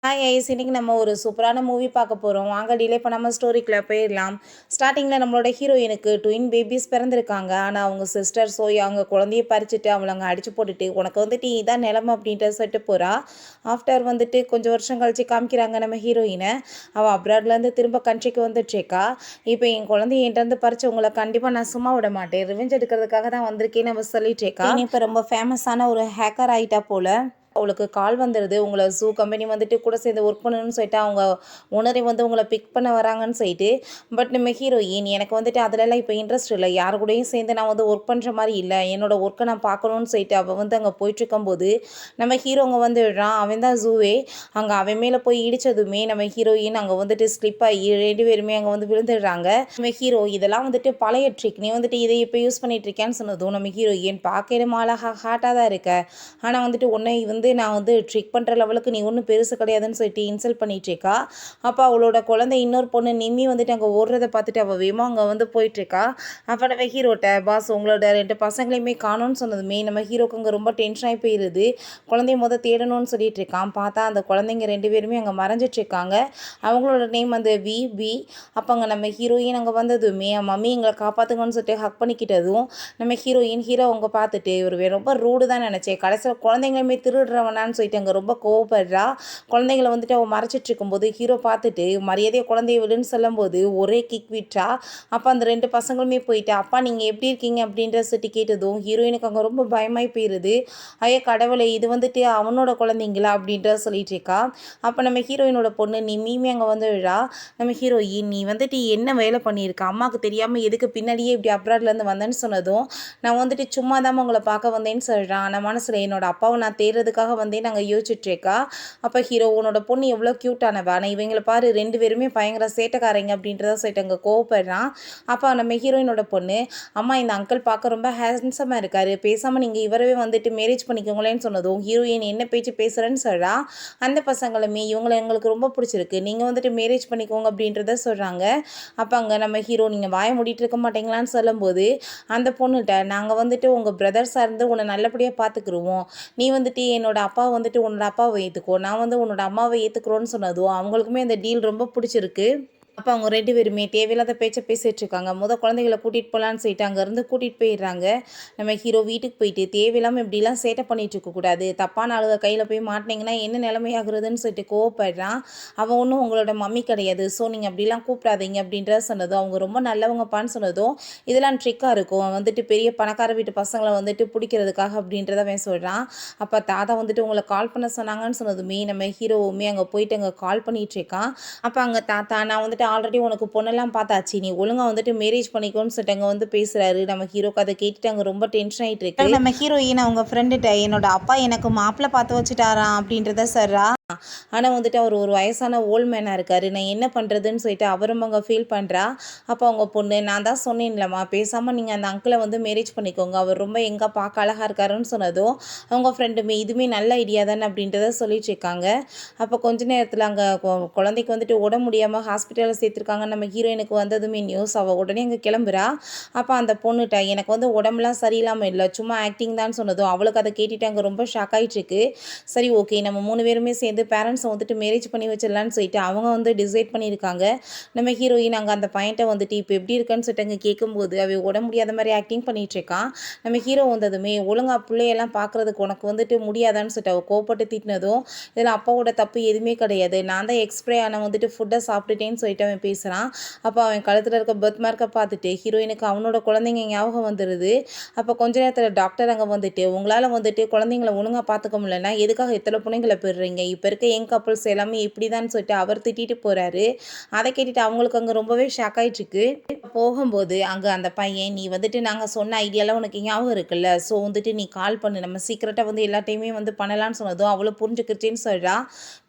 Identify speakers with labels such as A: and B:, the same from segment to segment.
A: Hi ice, இன்னைக்கு நம்ம ஒரு சூப்பரான மூவி பார்க்க போகிறோம். வாங்க டிலே பண்ணாமல் ஸ்டோரிக்குள்ளே போயிடலாம். ஸ்டார்டிங்கில் நம்மளோட ஹீரோயினுக்கு ட்வின் பேபிஸ் பிறந்திருக்காங்க. ஆனால் அவங்க சிஸ்டர் சோய் அவங்க குழந்தைய பறிச்சுட்டு அவளை அங்கே அடிச்சு போட்டுட்டு உனக்கு வந்துட்டு இதான் நிலமை அப்படின்ட்டு சொல்லிட்டு போகிறா. ஆஃப்டர் வந்துட்டு கொஞ்சம் வருஷம் கழிச்சு காமிக்கிறாங்க நம்ம ஹீரோயினை. அவள் அப்ராட்லேருந்து திரும்ப கண்ட்ரிக்கு வந்துட்டுருக்கா. இப்போ என் குழந்தைய என்கிட்ட பறிச்சு உங்களை கண்டிப்பாக நான் சும்மா விட மாட்டேன், ரிவெஞ்ச் எடுக்கிறதுக்காக தான் வந்திருக்கேன்னு அவள் சொல்லிட்டு இருக்கா. இப்போ ரொம்ப ஃபேமஸான ஒரு ஹேக்கர் ஆகிட்டா போல. அவளுக்கு கால் வந்துடுது, உங்களை ஜூ கம்பெனி வந்துட்டு கூட சேர்ந்து ஒர்க் பண்ணணும்னு சொல்லிட்டு அவங்க ஓனரை வந்து உங்களை பிக் பண்ண வராங்கன்னு சொல்லிட்டு. பட் நம்ம ஹீரோயின் எனக்கு வந்துட்டு அதிலெல்லாம் இப்போ இன்ட்ரெஸ்ட் இல்லை, யார் கூடயும் சேர்ந்து நான் வந்து ஒர்க் பண்ணுற மாதிரி இல்லை, என்னோடய ஒர்க்கை நான் பார்க்கணுன்னு சொல்லிட்டு அவள் வந்து அங்கே போயிட்டுருக்கும்போது நம்ம ஹீரோ அங்கே வந்து விடுறான். அவன் தான் ஜூவே. அங்கே அவன் மேலே போய் இடித்ததுமே நம்ம ஹீரோயின் அங்கே வந்துட்டு ஸ்லிப் ஆகி 2 பேருமே அங்கே வந்து விழுந்துடுறாங்க. நம்ம ஹீரோ இதெல்லாம் வந்துட்டு பழைய ட்ரிக், நீ வந்துட்டு இதை இப்போ யூஸ் பண்ணிட்டு இருக்கேன்னு சொன்னதும் நம்ம ஹீரோயின் பார்க்கவே அழகாக ஹாட்டாக தான் இருக்க, ஆனால் வந்துட்டு உன்னை வந்து நான் வந்து ட்ரிக் பண்ணுற லெவலுக்கு நீ ஒன்றும் பெருசு கிடையாதுன்னு சொல்லிட்டு இன்சல்ட் பண்ணிகிட்ருக்கா. அப்போ அவளோட குழந்தை இன்னொரு பொண்ணு நிம்மி வந்துட்டு அங்கே ஓடுறதை பார்த்துட்டு அவள் வேமா அங்கே வந்து போயிட்டுருக்கா. அப்போ நம்ம ஹீரோட்ட பாஸ் உங்களோட 2 பசங்களையுமே காணோன்னு சொன்னதுமே நம்ம ஹீரோக்கு அங்கே ரொம்ப டென்ஷன் ஆகி போயிடுது. குழந்தைய தேடணும்னு சொல்லிட்டு இருக்கான். பார்த்தா அந்த குழந்தைங்க 2 பேருமே அங்கே மறைஞ்சிட்ருக்காங்க. அவங்களோட நேம் அந்த பி. அப்போ அங்கே நம்ம ஹீரோயின் அங்கே வந்ததுமே மம்மி எங்களை காப்பாற்றுங்கன்னு சொல்லிட்டு ஹக் பண்ணிக்கிட்டதும் நம்ம ஹீரோ அவங்க பார்த்துட்டு ஒரு ரொம்ப ரூடு தான் நினச்சேன், கடைசியில் குழந்தைங்களுமே திருடுறவனான்னு சொல்லிட்டு அங்கே ரொம்ப கோவப்படுறா. குழந்தைங்களை வந்துட்டு அவள் மறைச்சிட்டு இருக்கும்போது ஹீரோ பார்த்துட்டு மரியாதையை குழந்தைய விடுன்னு சொல்லும்போது ஒரே கிக் விட்டா. அப்போ அந்த 2 பசங்களுமே போயிட்டு அப்பா நீங்கள் எப்படி இருக்கீங்க அப்படின்ற சொல்லிட்டு கேட்டதும் ஹீரோயினுக்கு அங்கே ரொம்ப பயமாகி போயிடுது. ஐயா கடவுளை, இது வந்துட்டு அவனோட குழந்தைங்களா அப்படின்ற சொல்லிட்டு இருக்கா. அப்போ நம்ம ஹீரோயினோட பொண்ணு நிம்மியுமே அங்கே வந்து விழா. நம்ம ஹீரோயின் நீ வந்துட்டு என்ன வேலை பண்ணியிருக்க, அம்மாவுக்கு தெரியாமல் எதுக்கு பின்னாடியே இப்படி அப்ராட்லேருந்து வந்தேன்னு சொன்னதும் நான் வந்துட்டு சும்மா தான் உங்களை பார்க்க வந்தேன்னு சொல்கிறான். ஆனால் மனசில் என்னோட அப்பாவை நான் தேடுறதுக்காக வந்தே நாங்கள் யோசிச்சுட்ருக்கா. அப்போ ஹீரோ உன்னோட பொண்ணு எவ்வளோ க்யூட்டானவ, ஆனால் இவங்களை பாரு 2 பேருமே பயங்கர சேட்டைக்காரங்க அப்படின்றத சொல்லிட்டு அங்கே கோவப்படுறான். அப்போ நம்ம ஹீரோயினோட பொண்ணு அம்மா இந்த அங்கிள் பார்க்க ரொம்ப ஹேண்ட்ஸமாக இருக்காரு, பேசாமல் நீங்கள் இவரவே வந்துட்டு மேரேஜ் பண்ணிக்கோங்களேன்னு சொன்னதும் ஹீரோயின் என்ன பேச்சு பேசுகிறேன்னு சொல்கிறா. அந்த பசங்களுமே இவங்களை எங்களுக்கு ரொம்ப பிடிச்சிருக்கு, நீங்கள் வந்துட்டு மேரேஜ் பண்ணிக்கோங்க அப்படின்றத சொல்கிறாங்க. அப்போ அங்கே நம்ம ஹீரோ நீங்கள் வாய மூடிட்டு இருக்க மாட்டீங்களான்னு சொல்லும்போது அந்த பொண்ணுகிட்ட நாங்கள் வந்துட்டு உங்கள் பிரதர்ஸாக இருந்து உன்னை நல்லபடியாக பார்த்துக்குருவோம், நீ வந்துட்டு என்னோட அப்பாவை வந்துட்டு உன்னோட அப்பாவை ஏற்றுக்கோ, நான் வந்து உன்னோட அம்மாவை ஏற்றுக்குறோன்னு சொன்னதும் அவங்களுக்குமே அந்த டீல் ரொம்ப பிடிச்சிருக்கு. அப்போ அவங்க 2 பேருமே தேவையில்லாத பேச்சை பேசிகிட்டு இருக்காங்க. குழந்தைகளை கூட்டிகிட்டு போகலான்னு சொல்லிட்டு அங்கேருந்து கூட்டிகிட்டு போயிடுறாங்க. நம்ம ஹீரோ வீட்டுக்கு போயிட்டு தேவையில்லாமல் இப்படிலாம் சேட்டை பண்ணிகிட்டு இருக்கக்கூடாது, தப்பான ஆளுக கையில் போய் மாட்டினீங்கன்னா என்ன நிலைமையாகிறதுன்னு சொல்லிட்டு கோவப்படுறான். அவன் ஒன்றும் உங்களோட மம்மி கிடையாது, ஸோ நீங்கள் அப்படிலாம் கூப்பிடாதீங்க அப்படின்றத சொன்னதும் அவங்க ரொம்ப நல்லவங்கப்பான்னு சொன்னதும் இதெல்லாம் ட்ரிக்காக இருக்கும், வந்துட்டு பெரிய பணக்கார வீட்டு பசங்களை வந்துட்டு பிடிக்கிறதுக்காக அப்படின்றத அவன் சொல்கிறான். அப்போ தாத்தா வந்துட்டு உங்களை கால் பண்ண சொன்னாங்கன்னு சொன்னதுமே நம்ம ஹீரோவுமே அங்கே போயிட்டு அங்கே கால் பண்ணிகிட்ருக்கான். அப்போ அங்கே தாத்தா நான் வந்துட்டு ஆல்ரெடி உனக்கு பொண்ணெல்லாம் பார்த்தாச்சு, நீ ஒழுங்காக வந்துட்டு மேரேஜ் பண்ணிக்கோன்னு சொல்லிட்டு அங்கே வந்து பேசுகிறாரு. நம்ம ஹீரோக்கு அதை கேட்டுட்டு அங்கே ரொம்ப டென்ஷன் ஆகிட்டு இருக்கு. நம்ம ஹீரோயின் அவங்க ஃப்ரெண்டுகிட்ட என்னோட அப்பா எனக்கு மாப்பிள்ளை பார்த்து வச்சுட்டாராம் அப்படின்றத சொல்கிறா. ஆனால் வந்துட்டு அவர் ஒரு வயசான ஓல்ட் மேனாக இருக்கார், நான் என்ன பண்ணுறதுன்னு சொல்லிட்டு அவரும் அங்கே ஃபீல் பண்ணுறா. அப்போ அவங்க பொண்ணு நான் தான் சொன்னேன்லம்மா பேசாமல் நீங்கள் அந்த அங்கிளை வந்து மேரேஜ் பண்ணிக்கோங்க, அவர் ரொம்ப எங்கே பார்க்க அழகாக இருக்காருன்னு சொன்னதும் அவங்க ஃப்ரெண்டுமே இதுவுமே நல்ல ஐடியா தானே அப்படின்றத சொல்லிட்டு இருக்காங்க. அப்போ கொஞ்ச நேரத்தில் அங்கே குழந்தைக்கு வந்துட்டு உடம்பு முடியாமல் ஹாஸ்பிட்டலில் சேர்த்துருக்காங்க. நம்ம ஹீரோயினுக்கு வந்ததுமே நியூஸ், அவள் உடனே அங்கே கிளம்புறா. அப்போ அந்த பொண்ணுகிட்ட எனக்கு வந்து உடம்புலாம் சரியில்லாமல் இல்லை, சும்மா ஆக்டிங் தான் சொன்னதும் அவளுக்கு அதை கேட்டுட்டு அங்கே ரொம்ப ஷாக் ஆகிட்டுருக்கு. சரி ஓகே நம்ம 3 பேருமே சேர்ந்து பேரண்ட்ஸை வந்துட்டு மேரேஜ் பண்ணி வச்சிடலான்னு சொல்லிட்டு அவங்க வந்து டிசைட் பண்ணியிருக்காங்க. நம்ம ஹீரோயின் அங்கே அந்த பையன்ட்ட வந்துட்டு இப்போ எப்படி இருக்குன்னு சொல்லிட்டு அங்கே கேட்கும்போது அவள் உடம்பு முடியாத மாதிரி ஆக்டிங் பண்ணிகிட்ருக்கான். நம்ம ஹீரோ வந்ததுமே ஒழுங்காக பிள்ளையெல்லாம் பார்க்குறதுக்கு உனக்கு வந்துட்டு முடியாதான்னு சொல்லிட்டு அவள் கோப்பட்டு திட்டினதும் இதில் அப்பாவோட தப்பு எதுவுமே கிடையாது, நான் தான் எக்ஸ்ப்ரே ஆனால் வந்துட்டு ஃபுட்டை சாப்பிட்டுட்டேன்னு சொல்லிட்டு அவன் பேசுகிறான். அப்போ அவன் கழுத்தில் இருக்க பர்த் மார்க்கை பார்த்துட்டு ஹீரோயினுக்கு அவனோட குழந்தைங்க ஞாபகம் வந்துடுது. அப்போ கொஞ்ச நேரத்தில் டாக்டர் அங்கே வந்துட்டு உங்களால் வந்துட்டு குழந்தைங்களை ஒழுங்காக பார்த்துக்க முடியலன்னா எதுக்காக இத்தனை பிள்ளைங்களை பெறுறீங்க, இப்போ இருக்க யங் கப்புள்ஸ் எல்லாமே இப்படி தான் சொல்லிட்டு அவர் திட்டிட்டு போகிறாரு. அதை கேட்டுட்டு அவங்களுக்கு அங்கே ரொம்பவே ஷாக் ஆகிட்டுருக்கு. போகும்போது அங்கே அந்த பையன் நீ வந்துட்டு நாங்கள் சொன்ன ஐடியாலாம் உனக்கு ஞாபகம் இருக்குல்ல, ஸோ வந்துட்டு நீ கால் பண்ணு, நம்ம சீக்கிரட்டாக வந்து எல்லாத்தையுமே வந்து பண்ணலான்னு சொன்னதும் அவ்வளோ புரிஞ்சுக்கிடுச்சின்னு சொல்கிறா.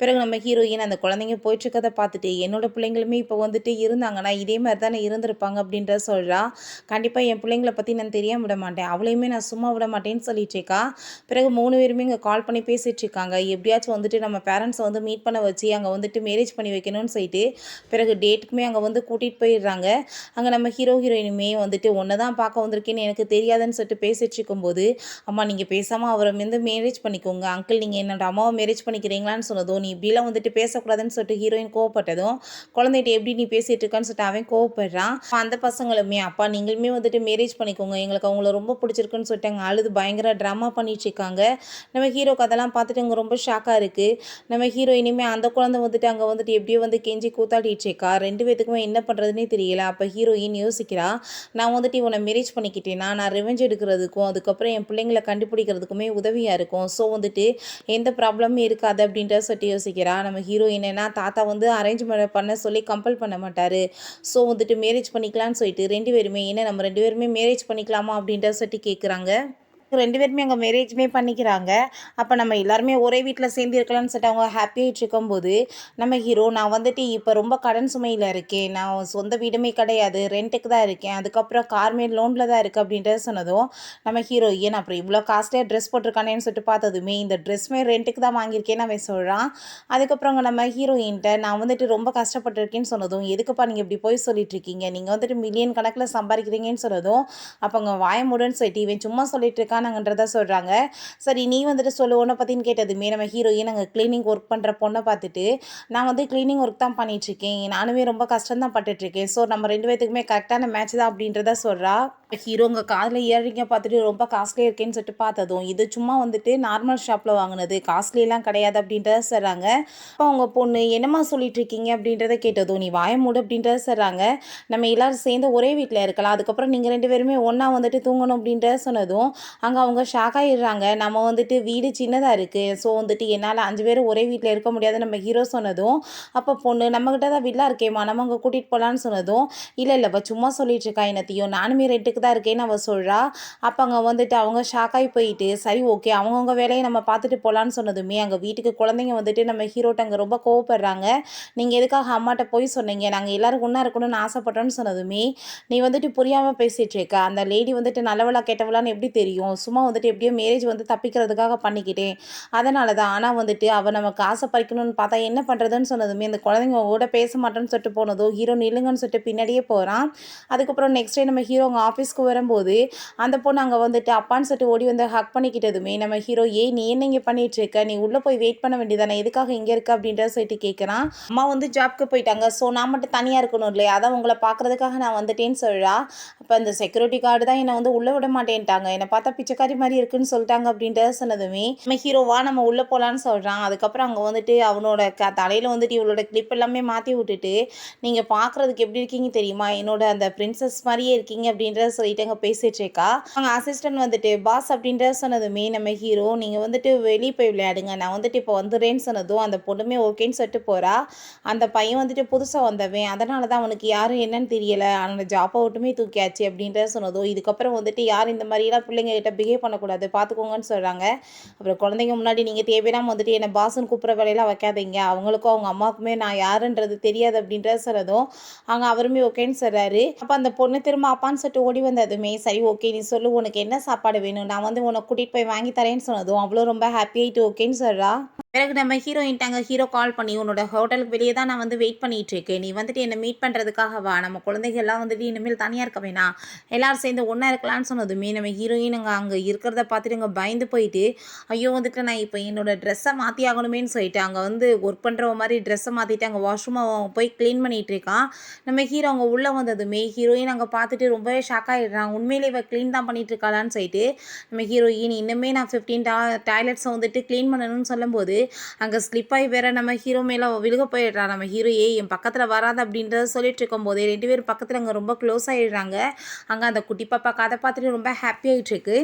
A: பிறகு நம்ம ஹீரோயின் அந்த குழந்தைங்க போயிட்டுருக்கதை பார்த்துட்டு என்னோட பிள்ளைங்களுமே இப்போ வந்துட்டு இருந்தாங்கன்னா இதே மாதிரி தானே இருந்திருப்பாங்க அப்படின்றத சொல்கிறா. கண்டிப்பாக என் பிள்ளைங்களை பற்றி நான் தெரியாமல் விட மாட்டேன், அவளையுமே நான் சும்மா விட மாட்டேன்னு சொல்லிட்டு இருக்கா. பிறகு 3 பேருமே இங்கே கால் பண்ணி பேசிகிட்டு இருக்காங்க, எப்படியாச்சும் வந்துட்டு நம்ம பேரண்ட்ஸை வந்து மீட் பண்ண வச்சு அங்கே வந்துட்டு மேரேஜ் பண்ணி வைக்கணும்னு சொல்லிட்டு பிறகு டேட்டுக்குமே அங்கே வந்து கூட்டிகிட்டு போயிடுறாங்க. அங்கே நம்ம ஹீரோயினுமே வந்துட்டு ஒன்றை தான் பார்க்க வந்திருக்கேன்னு எனக்கு தெரியாதுன்னு சொல்லிட்டு பேசிட்டு இருக்கும்போது, அம்மா நீங்கள் பேசாமல் அவரை வந்து மேரேஜ் பண்ணிக்கோங்க அங்கிள், நீங்கள் என்னோட அம்மாவை மேரேஜ் பண்ணிக்கிறீங்களான்னு சொன்னதும், நீ இப்படிலாம் வந்துட்டு பேசக்கூடாதுன்னு சொல்லிட்டு ஹீரோயின் கோவப்பட்டதும், குழந்தைகிட்ட எப்படி நீ பேசிகிட்டு இருக்கான்னு சொல்லிட்டு அவன் கோவப்படுறான். அந்த பசங்களுமே அப்பா நீங்களுமே வந்துட்டு மேரேஜ் பண்ணிக்கோங்க, எங்களுக்கு அவங்கள ரொம்ப பிடிச்சிருக்குன்னு சொல்லிட்டு அங்கே அழுது பயங்கர ட்ராமா பண்ணிட்டு இருக்காங்க. நம்ம ஹீரோக்கு அதெல்லாம் பார்த்துட்டு அங்கே ரொம்ப ஷாக்காக இருக்குது. நம்ம ஹீரோயினுமே அந்த குழந்தை வந்துட்டு அங்கே வந்துட்டு எப்படியோ வந்து கெஞ்சி கூத்தாடிட்டு இருக்கா. 2 பேத்துக்குமே என்ன பண்ணுறதுனே தெரியல. அப்போ ஹீரோயின் யோசிக்கிறா, நான் வந்துட்டு இவனை மேரேஜ் பண்ணிக்கிட்டேன்னா நான் ரிவெஞ்ச் எடுக்கிறதுக்கும் அதுக்கப்புறம் என் பிள்ளைங்களை கண்டுபிடிக்கிறதுக்குமே உதவியாக இருக்கும். ஸோ வந்துட்டு எந்த ப்ராப்ளமும் இருக்காது அப்படின்றத சொல்லிட்டு யோசிக்கிறா. நம்ம ஹீரோயின் என்ன தாத்தா வந்து அரேஞ்ச் பண்ண சொல்லி கம்பல் பண்ண மாட்டார். ஸோ வந்துட்டு மேரேஜ் பண்ணிக்கலான்னு சொல்லிட்டு 2 பேருமே என்ன நம்ம 2 பேருமே மேரேஜ் பண்ணிக்கலாமா அப்படின்றத சொல்லிட்டு கேட்குறாங்க. 2 பேருமே அங்கே மேரேஜுமே பண்ணிக்கிறாங்க. அப்போ நம்ம எல்லாருமே ஒரே வீட்டில் சேர்ந்து இருக்கலாம்னு சொல்லிட்டு அவங்க ஹாப்பியாகிட்டு இருக்கும்போது, நம்ம ஹீரோ நான் வந்துட்டு இப்போ ரொம்ப கடன் சுமையில் இருக்கேன், நான் சொந்த வீடுமே கிடையாது, ரெண்ட்டுக்கு தான் இருக்கேன், அதுக்கப்புறம் கார்மே லோனில் தான் இருக்குது அப்படின்றத சொன்னதும், நம்ம ஹீரோயின் அப்புறம் இவ்வளோ காஸ்ட்லியாக ட்ரெஸ் போட்டிருக்கானேன்னு சொல்லிட்டு பார்த்ததுமே இந்த ட்ரெஸ்மே ரெண்ட்டுக்கு தான் வாங்கியிருக்கேன்னு அவன் சொல்கிறான். அதுக்கப்புறம் அங்கே நம்ம ஹீரோயின்ட்ட நான் வந்துட்டு ரொம்ப கஷ்டப்பட்டிருக்கேன்னு சொன்னதும், எதுக்குப்பா நீங்கள் இப்படி போய் சொல்லிட்டு இருக்கீங்க, நீங்கள் வந்துட்டு மில்லியன் கணக்கில் சம்பாதிக்கிறீங்கன்னு சொன்னதும், அப்போ அங்கே வாய மூடுன்னு சொல்லிட்டு இவன் சும்மா சொல்லிட்டு இருக்கானுங்கன்றத சொல்கிறாங்க. சரி நீ வந்துட்டு சொல்லு உன்னை பற்றின்னு கேட்டதுமே நம்ம ஹீரோயின் அங்கே க்ளீனிங் ஒர்க் பண்ணுற பொண்ணை பார்த்துட்டு, நான் வந்து க்ளீனிங் ஒர்க் தான் பண்ணிகிட்ருக்கேன், நானுமே ரொம்ப கஷ்டம் தான் பட்டுட்ருக்கேன், ஸோ நம்ம 2 பேத்துக்குமே கரெக்டான மேட்ச் தான் அப்படின்றத சொல்கிறா. ஹீரோ உங்கள் காதில் இயரிங்க பார்த்துட்டு ரொம்ப காஸ்ட்லியாக இருக்கேன்னு சொல்லிட்டு பார்த்ததும், இது சும்மா வந்துட்டு நார்மல் ஷாப்பில் வாங்கினது, காஸ்ட்லியெல்லாம் கிடையாது அப்படின்றத சொல்கிறாங்க. அப்போ அவங்க பொண்ணு என்னம்மா சொல்லிட்டு இருக்கீங்க அப்படின்றத கேட்டதும், நீ வாய மூடு அப்படின்றத சொல்கிறாங்க. நம்ம எல்லோரும் சேர்ந்து ஒரே வீட்டில் இருக்கலாம், அதுக்கப்புறம் நீங்கள் 2 பேருமே ஒன்றா வந்துட்டு தூங்கணும் அப்படின்றத சொன்னதும் அங்கே அவங்க ஷாக் ஆகிடுறாங்க. நம்ம வந்துட்டு வீடு சின்னதாக இருக்குது, ஸோ வந்துட்டு என்னால் 5 பேரும் ஒரே வீட்டில் இருக்க முடியாது நம்ம ஹீரோ சொன்னதும், அப்போ பொண்ணு நம்மக்கிட்ட தான் வில்லா இருக்கேம்மா நம்ம அங்கே கூட்டிகிட்டு போகலான்னு சொன்னதும், இல்லை அவள் சும்மா சொல்லிட்டு இருக்கா என்னத்தையும், நானுமே ரெண்டுக்கு தான் இருக்கேன்னு அவள் சொல்கிறா. அப்போ அங்கே வந்துட்டு அவங்க ஷாக்காகி போயிட்டு சரி ஓகே அவங்கவுங்க வேலையை நம்ம பார்த்துட்டு போகலான்னு சொன்னதுமே அங்கே வீட்டுக்கு குழந்தைங்க வந்துட்டு நம்ம ஹீரோட்ட அங்கே ரொம்ப கோவப்படுறாங்க. நீங்கள் எதுக்காக அம்மாட்ட போய் சொன்னீங்க, நாங்கள் எல்லோரும் ஒன்றா இருக்கணும்னு ஆசைப்பட்டோன்னு சொன்னதுமே, நீ வந்துட்டு புரியாமல் பேசிகிட்டு இருக்க, அந்த லேடி வந்துட்டு நல்லவளா கெட்டவளான்னு எப்படி தெரியும், சும்மா வந்துட்டு எப்படியோ மேரேஜ் வந்து தப்பிக்கிறதுக்காக பண்ணிக்கிட்டேன், அதனால தான். ஆனால் வந்துட்டு அவள் நமக்கு ஆசை பறிக்கணும்னு பார்த்தா என்ன பண்ணுறதுன்னு சொன்னதுமே இந்த குழந்தைங்க கூட பேச மாட்டேன்னு சொல்லிட்டு போனதோ ஹீரோ நில்லுங்கன்னு சொல்லிட்டு பின்னாடியே போகிறான். அதுக்கப்புறம் நெக்ஸ்ட் டே நம்ம ஹீரோ அவங்க ஆஃபீஸ்க்கு வரும்போது அந்த பொண்ணு அங்கே வந்துட்டு அப்பான்னு சொல்லிட்டு ஓடி வந்து ஹக் பண்ணிக்கிட்டதுமே நம்ம ஹீரோ ஏய் நீ என்ன இங்கே பண்ணிட்டு இருக்க, நீ உள்ளே போய் வெயிட் பண்ண வேண்டியதானே, எதுக்காக இங்கே இருக்க அப்படின்றத சொல்லிட்டு கேட்குறான். அம்மா வந்து ஜாப்க்கு போயிட்டாங்க, ஸோ நான் மட்டும் தனியாக இருக்கணும் இல்லையா, அதான் உங்களை பார்க்குறதுக்காக நான் வந்துட்டேன்னு சொல்கிறா. அப்போ அந்த செக்யூரிட்டி கார்டு தான் என்னை வந்து உள்ளே விட மாட்டேன்ட்டாங்க, என்னை பார்த்தா பிச்சைக்காரி மாதிரி இருக்குன்னு சொல்லிட்டாங்க அப்படின்றத சொன்னதுமே நம்ம ஹீரோவா நம்ம உள்ளே போகலான்னு சொல்கிறான். அதுக்கப்புறம் அங்கே வந்துட்டு அவனோட தலையில் வந்துட்டு இவளோட கிளிப் எல்லாமே மாற்றி விட்டுட்டு, நீங்கள் பார்க்குறதுக்கு எப்படி இருக்கீங்க தெரியுமா, என்னோட அந்த பிரின்சஸ் மாதிரியே இருக்கீங்க அப்படின்றத சொல்லிட்டு அங்கே பேசிட்டு இருக்கா. அங்கே அசிஸ்டன்ட் வந்துட்டு பாஸ் அப்படின்றத சொன்னதுமே நம்ம ஹீரோ நீங்கள் வந்துட்டு வெளியே போய் விளையாடுங்க, நான் வந்துட்டு இப்போ வந்துடுறேன்னு சொன்னதும் அந்த பொண்ணுமே ஓகேன்னு சொல்லிட்டு போகிறா. அந்த பையன் வந்துட்டு புதுசாக வந்தவன், அதனால தான் அவனுக்கு யாரும் என்னன்னு தெரியலை, அவனோட ஜாப்பை விட்டுமே தூக்கியாச்சு அப்படின்றத சொன்னதும், இதுக்கப்புறம் வந்துட்டு யார் இந்த மாதிரிலாம் பிள்ளைங்க கிட்ட பிஹேவ் பண்ணக்கூடாது பார்த்துக்கோங்கன்னு சொல்கிறாங்க. அப்புறம் குழந்தைங்க முன்னாடி நீங்கள் தேவையில்லாமல் வந்துட்டு என்னை பாஸ்ன்னு கூப்பிட்ற வேலையெல்லாம் வைக்காதீங்க, அவங்களுக்கும் அவங்க அம்மாவுக்குமே நான் யாருன்றது தெரியாது அப்படின்றத சொன்னதும் அங்கே அவருமே ஓகேன்னு சொல்கிறாரு. அப்போ அந்த பொண்ணு திரும்ப அப்பான்னு சொல்லிட்டு ஓடி வந்ததுமே சரி ஓகே நீ சொல்லு உனக்கு என்ன சாப்பாடு வேணும், நான் வந்து உன்னை கூட்டிகிட்டு போய் வாங்கி தரேன்னு சொன்னதும் அவ்வளோ ரொம்ப ஹாப்பி ஆகிட்டு ஓகேன்னு சொல்கிறா. பிறகு நம்ம ஹீரோயின்ட்டாங்க ஹீரோ கால் பண்ணி உன்னோட ஹோட்டலுக்கு வெளியே தான் நான் வந்து வெயிட் பண்ணிகிட்டு இருக்கேன், நீ வந்துட்டு என்னை மீட் பண்ணுறதுக்காக வா, நம்ம குழந்தைகள்லாம் வந்துட்டு இனிமேல் தனியாக இருக்க வேணாம், எல்லோரும் சேர்ந்து ஒன்றா இருக்கலாம்னு சொன்னதுமே நம்ம ஹீரோயின் அங்கே இருக்கிறத பார்த்துட்டு அங்கே பயந்து போயிட்டு ஐயோ வந்துட்டு நான் இப்போ என்னோட ட்ரெஸ்ஸை மாற்றி ஆகணுமேன்னு சொல்லிட்டு அங்கே வந்து ஒர்க் பண்ணுற மாதிரி ட்ரெஸ்ஸை மாற்றிட்டு அங்கே வாஷ்ரூமை போய் க்ளீன் பண்ணிகிட்டு இருக்கான். நம்ம ஹீரோ அங்கே உள்ளே வந்ததுமே ஹீரோயின் அங்கே பார்த்துட்டு ரொம்பவே ஷாக் ஆகிடுறான், உண்மையிலே இவ க்ளீன் தான் பண்ணிகிட்டு இருக்காளான்னு சொல்லிட்டு. நம்ம ஹீரோயின் இன்னுமே நான் 15 டாய்லெட்ஸை வந்துட்டு க்ளீன் பண்ணணும்னு சொல்லும்போது அங்கே ஸ்லிப்பாகி வேற நம்ம ஹீரோ மேலே விழுக போயிடுறான். நம்ம ஹீரோ என் பக்கத்தில் வராது அப்படின்றத சொல்லிட்டு இருக்கும்போதே 2 பேரும் பக்கத்தில் அங்கே ரொம்ப க்ளோஸ் ஆகிடுறாங்க. அங்கே அந்த குட்டி பாப்பா கதை பார்த்துட்டு ரொம்ப ஹாப்பி ஆகிட்டு இருக்கு.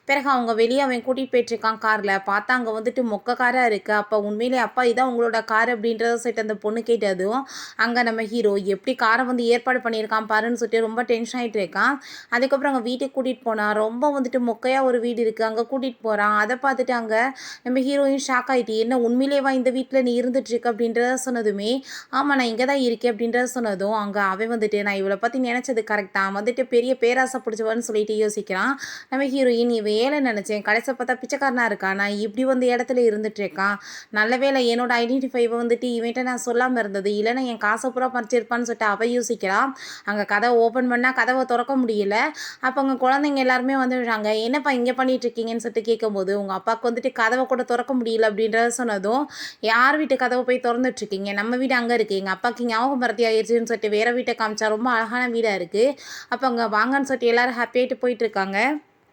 A: பிறகு அவங்க வெளியே அவன் கூட்டிகிட்டு போயிட்டுருக்கான் காரில், பார்த்தா அங்கே வந்துட்டு மொக்க காராக இருக்குது. அப்போ உண்மையிலே அப்பா இதான் உங்களோட கார் அப்படின்றத சொல்லிட்டு அந்த பொண்ணு கேட்டதும் அங்கே நம்ம ஹீரோ எப்படி காரை வந்து ஏற்பாடு பண்ணியிருக்கான் பாருன்னு சொல்லிட்டு ரொம்ப டென்ஷன் ஆகிட்டு இருக்கான். அதுக்கப்புறம் அங்கே வீட்டுக்கு கூட்டிகிட்டு போனால் ரொம்ப வந்துட்டு மொக்கையாக ஒரு வீடு இருக்குது, அங்கே கூட்டிகிட்டு போகிறான். அதை பார்த்துட்டு அங்கே நம்ம ஹீரோயின் ஷாக் ஆகிட்டு என்ன என்ன உண்மையிலேவா இந்த வீட்டில் நீ இருந்துட்டுருக்க அப்படின்றத சொன்னதுமே, ஆமாம் நான் இங்கே தான் இருக்கேன் அப்படின்றத சொன்னதும், அங்கே அவன் வந்துட்டு நான் இவளை பற்றி நினச்சது கரெக்ட் தான், வந்துட்டு பெரிய பேராசை பிடிச்சவன்னு சொல்லிட்டு யோசிக்கிறான். நம்ம ஹீரோயின் இவன் ஏழை நினச்சேன், கடைசியை பார்த்தா பிச்சைக்காரனா இருக்கான், நான் இப்படி வந்து இடத்துல இருந்துட்டுருக்கான், நல்ல வேளை என்னோட ஐடென்டிஃபைவை வந்துட்டு இவன்ட்ட நான் சொல்லாமல் இருந்தது, இல்லைன்னா என் காசை பூரா பறிச்சிருப்பான்னு சொல்லிட்டு அவள் யோசிக்கிறான். அங்கே கதவை ஓப்பன் பண்ணால் கதவை திறக்க முடியல. அப்போ அங்கே குழந்தைங்க எல்லாருமே வந்துடுறாங்க. என்னப்பா இங்கே பண்ணிட்டு இருக்கீங்கன்னு சொல்லிட்டு கேட்கும்போது, உங்கள் அப்பாவுக்கு வந்துட்டு கதவை கூட திறக்க முடியல அப்படின்றத சொன்னதும், யார் வீட்டு கதவை போய் திறந்துட்டு இருக்கீங்க, நம்ம வீடு அங்கே இருக்குது, எங்கள் அப்பாவுக்கு ஞாபகம் மறதி ஆயிடுச்சுன்னு சொல்லிட்டு வேறு வீட்டை காமிச்சா ரொம்ப அழகான வீடாக இருக்குது. அப்போ அங்கே வாங்கன்னு சொல்லிட்டு எல்லோரும் ஹாப்பியாகிட்டு போயிட்டு இருக்காங்க.